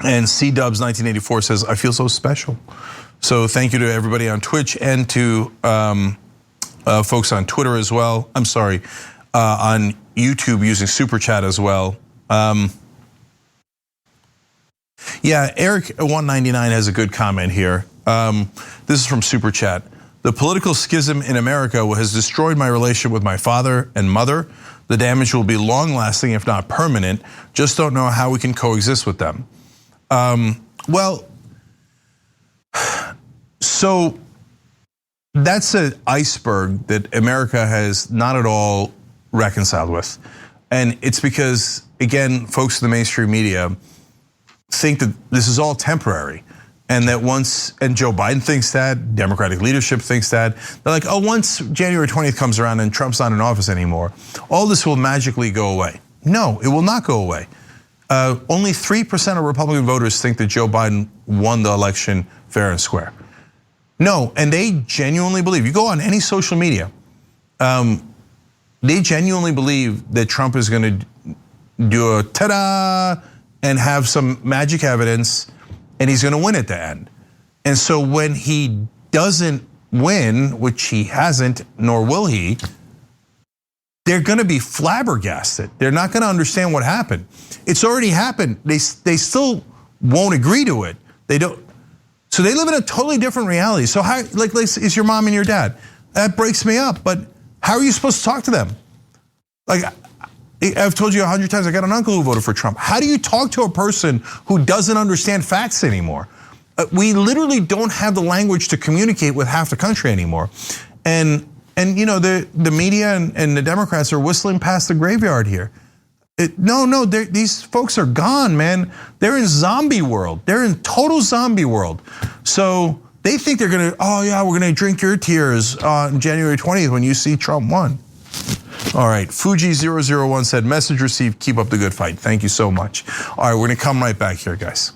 And C-Dubs 1984 says, I feel so special. So thank you to everybody on Twitch and to folks on Twitter as well. I'm sorry, on YouTube using Super Chat as well. Yeah, Eric199 has a good comment here. This is from Super Chat. The political schism in America has destroyed my relationship with my father and mother. The damage will be long lasting, if not permanent. Just don't know how we can coexist with them. Well, so that's an iceberg that America has not at all reconciled with. And it's because, again, folks in the mainstream media think that this is all temporary, and that and Joe Biden thinks that, Democratic leadership thinks that, they're like, oh, once January 20th comes around and Trump's not in office anymore, all this will magically go away. No, it will not go away. Only 3% of Republican voters think that Joe Biden won the election fair and square. No, and they genuinely believe, you go on any social media, they genuinely believe that Trump is gonna do a ta-da, and have some magic evidence, and he's gonna win at the end. And so when he doesn't win, which he hasn't, nor will he, they're gonna be flabbergasted. They're not gonna understand what happened. It's already happened. They still won't agree to it. They don't. So they live in a totally different reality. So how, like is your mom and your dad? That breaks me up, but how are you supposed to talk to them? Like, I've told you 100 times, I got an uncle who voted for Trump. How do you talk to a person who doesn't understand facts anymore? We literally don't have the language to communicate with half the country anymore. And the media and the Democrats are whistling past the graveyard here. These folks are gone, man. They're in zombie world. They're in total zombie world. So they think they're gonna, oh yeah, we're gonna drink your tears on January 20th when you see Trump won. All right, Fuji001 said, message received, keep up the good fight. Thank you so much. All right, we're gonna come right back here, guys.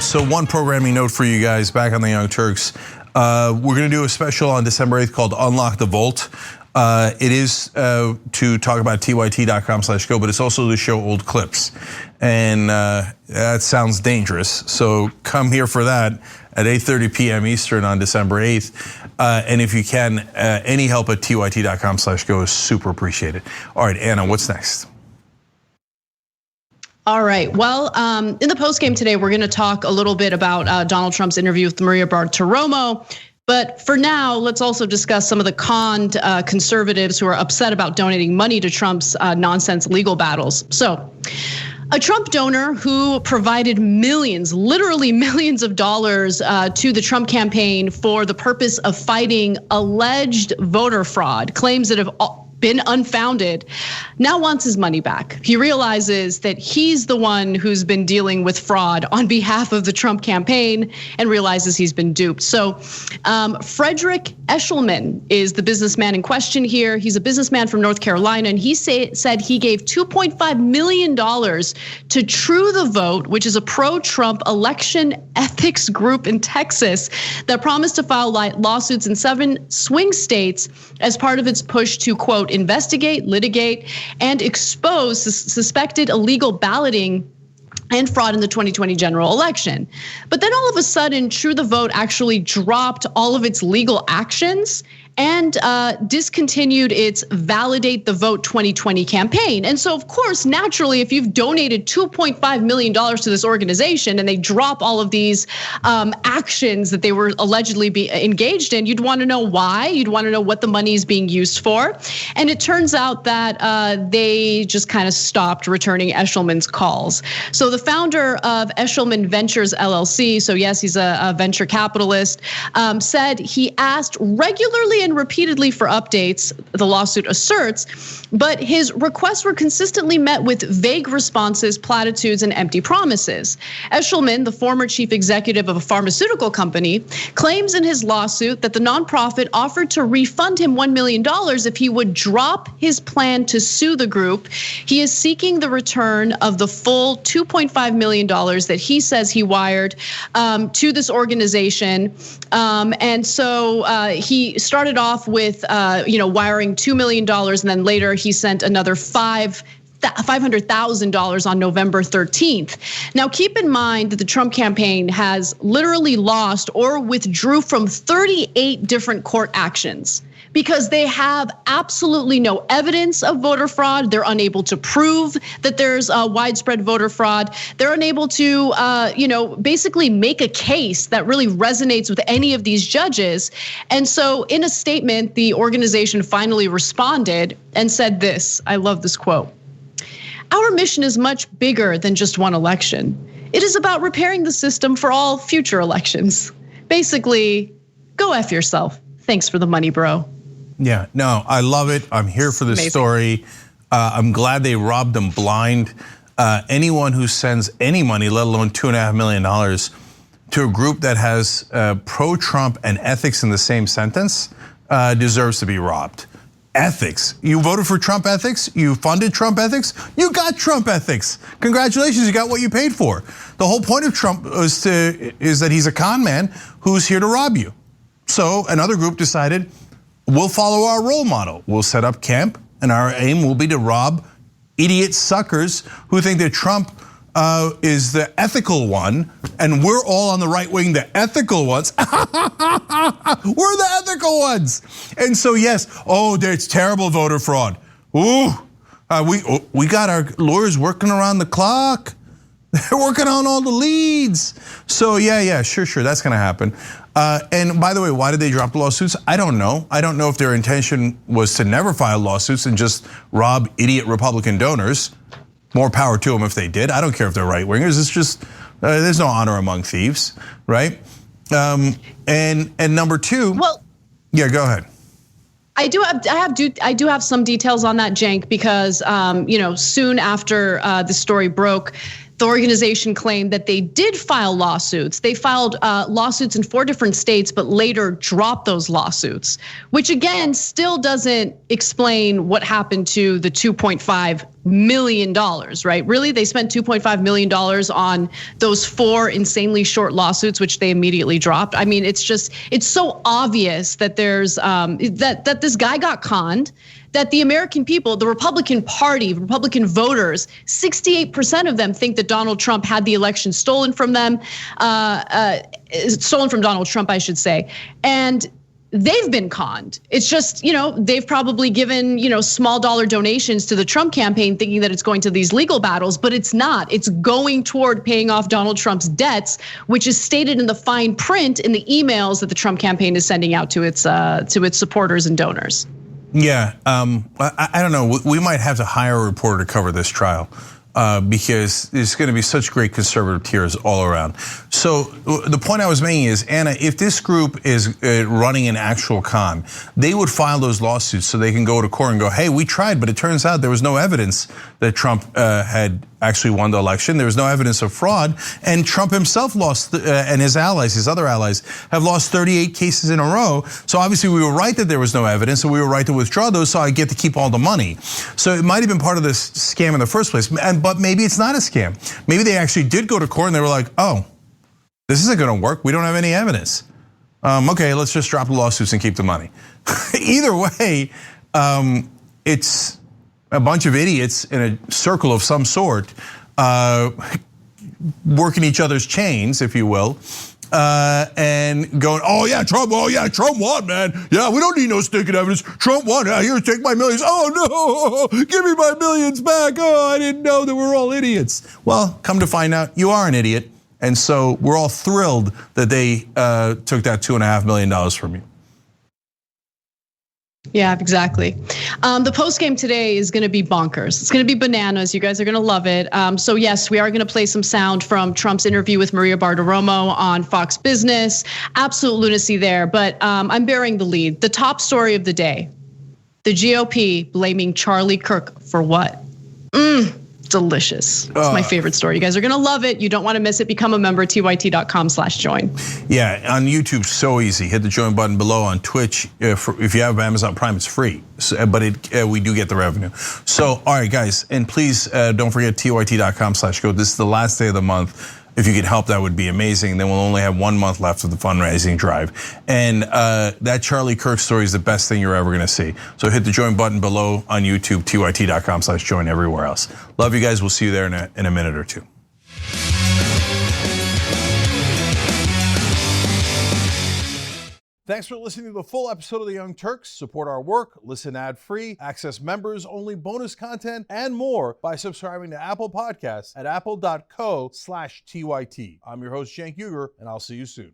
So one programming note for you guys back on the Young Turks. We're gonna do a special on December 8th called Unlock the Vault. It is to talk about tyt.com/go, but it's also to show old clips. And that sounds dangerous. So come here for that at 8:30 p.m. Eastern on December 8th. And if you can, any help at tyt.com/go is super appreciated. All right, Anna, what's next? All right, well, in the postgame today, we're gonna talk a little bit about Donald Trump's interview with Maria Bartiromo. But for now, let's also discuss some of the conned conservatives who are upset about donating money to Trump's nonsense legal battles. So, a Trump donor who provided millions, literally millions of dollars to the Trump campaign for the purpose of fighting alleged voter fraud, claims that have been unfounded, now wants his money back. He realizes that he's the one who's been dealing with fraud on behalf of the Trump campaign and realizes he's been duped. So Frederick Eshelman is the businessman in question here. He's a businessman from North Carolina, and he said he gave $2.5 million to True the Vote, which is a pro-Trump election ethics group in Texas that promised to file lawsuits in 7 swing states as part of its push to, quote, investigate, litigate, and expose suspected illegal balloting and fraud in the 2020 general election. But then all of a sudden, True the Vote actually dropped all of its legal actions and discontinued its Validate the Vote 2020 campaign. And so, of course, naturally, if you've donated $2.5 million to this organization and they drop all of these actions that they were allegedly be engaged in, you'd want to know why. You'd want to know what the money is being used for. And it turns out that they just kind of stopped returning Eshelman's calls. So the founder of Eshelman Ventures LLC, so yes, he's a venture capitalist, said he asked regularly and repeatedly for updates, the lawsuit asserts, but his requests were consistently met with vague responses, platitudes, and empty promises. Eshelman, the former chief executive of a pharmaceutical company, claims in his lawsuit that the nonprofit offered to refund him $1 million if he would drop his plan to sue the group. He is seeking the return of the full $2.5 million that he says he wired to this organization. And so he started off with wiring $2 million, and then later he sent another $500,000 on November 13th. Now, keep in mind that the Trump campaign has literally lost or withdrew from 38 different court actions because they have absolutely no evidence of voter fraud. They're unable to prove that there's widespread voter fraud. They're unable to, basically make a case that really resonates with any of these judges. And so in a statement, the organization finally responded and said this, I love this quote. Our mission is much bigger than just one election. It is about repairing the system for all future elections. Basically, go F yourself. Thanks for the money, bro. Yeah, no, I love it. I'm here for this story. I'm glad they robbed them blind. Anyone who sends any money, let alone $2.5 million, to a group that has pro-Trump and ethics in the same sentence deserves to be robbed. Ethics. You voted for Trump ethics? You funded Trump ethics? You got Trump ethics. Congratulations, you got what you paid for. The whole point of Trump is that he's a con man who's here to rob you. So another group decided, we'll follow our role model. We'll set up camp, and our aim will be to rob idiot suckers who think that Trump is the ethical one, and we're all on the right wing, the ethical ones. We're the ethical ones. And so yes, it's terrible voter fraud. Ooh, we got our lawyers working around the clock. They're working on all the leads. So yeah, sure, that's gonna happen. And by the way, why did they drop the lawsuits? I don't know. I don't know if their intention was to never file lawsuits and just rob idiot Republican donors. More power to them if they did. I don't care if they're right wingers. It's just there's no honor among thieves, right? And number two. Well, yeah, go ahead. I do have some details on that, Cenk, because soon after the story broke, the organization claimed that they did file lawsuits. They filed lawsuits in 4 different states, but later dropped those lawsuits, which again still doesn't explain what happened to the $2.5 million, right? Really, they spent $2.5 million on those 4 insanely short lawsuits, which they immediately dropped. I mean, it's so obvious that there's that this guy got conned, that the American people, the Republican Party, Republican voters, 68% of them think that Donald Trump had the election stolen from them, stolen from Donald Trump, I should say. And they've been conned. It's just, they've probably given, small dollar donations to the Trump campaign thinking that it's going to these legal battles, but it's not. It's going toward paying off Donald Trump's debts, which is stated in the fine print in the emails that the Trump campaign is sending out to its supporters and donors. Yeah, I don't know. We might have to hire a reporter to cover this trial. Because there's going to be such great conservative tears all around. So the point I was making is, Anna, if this group is running an actual con, they would file those lawsuits so they can go to court and go, hey, we tried, but it turns out there was no evidence that Trump had actually won the election. There was no evidence of fraud, and Trump himself lost, and his allies, his other allies, have lost 38 cases in a row. So obviously we were right that there was no evidence, and we were right to withdraw those, so I get to keep all the money. So it might have been part of this scam in the first place, but maybe it's not a scam. Maybe they actually did go to court and they were like, oh, this isn't gonna work. We don't have any evidence. Okay, let's just drop the lawsuits and keep the money. Either way, it's a bunch of idiots in a circle of some sort, working each other's chains, if you will, and going, oh yeah, Trump won, man. Yeah, we don't need no stinking evidence. Trump won. Here, take my millions. Oh no, give me my millions back. Oh, I didn't know that we're all idiots. Well, come to find out, you are an idiot. And so we're all thrilled that they took that $2.5 million from you. Yeah, exactly. The post game today is going to be bonkers. It's going to be bananas. You guys are going to love it. So yes, we are going to play some sound from Trump's interview with Maria Bartiromo on Fox Business. Absolute lunacy there, but I'm bearing the lead. The top story of the day: the GOP blaming Charlie Kirk for what? Delicious. It's my favorite story. You guys are gonna love it. You don't want to miss it. Become a member, tyt.com/join. Yeah, on YouTube, so easy. Hit the join button below. On Twitch, if you have Amazon Prime, it's free, but we do get the revenue. So, all right, guys, and please don't forget tyt.com/go. This is the last day of the month. If you could help, that would be amazing. Then we'll only have 1 month left of the fundraising drive. And that Charlie Kirk story is the best thing you're ever gonna see. So hit the join button below on YouTube, tyt.com/join, everywhere else. Love you guys, we'll see you there in a minute or two. Thanks for listening to the full episode of the Young Turks. Support our work, listen ad-free, access members-only bonus content, and more by subscribing to Apple Podcasts at apple.co/TYT. I'm your host, Cenk Uygur, and I'll see you soon.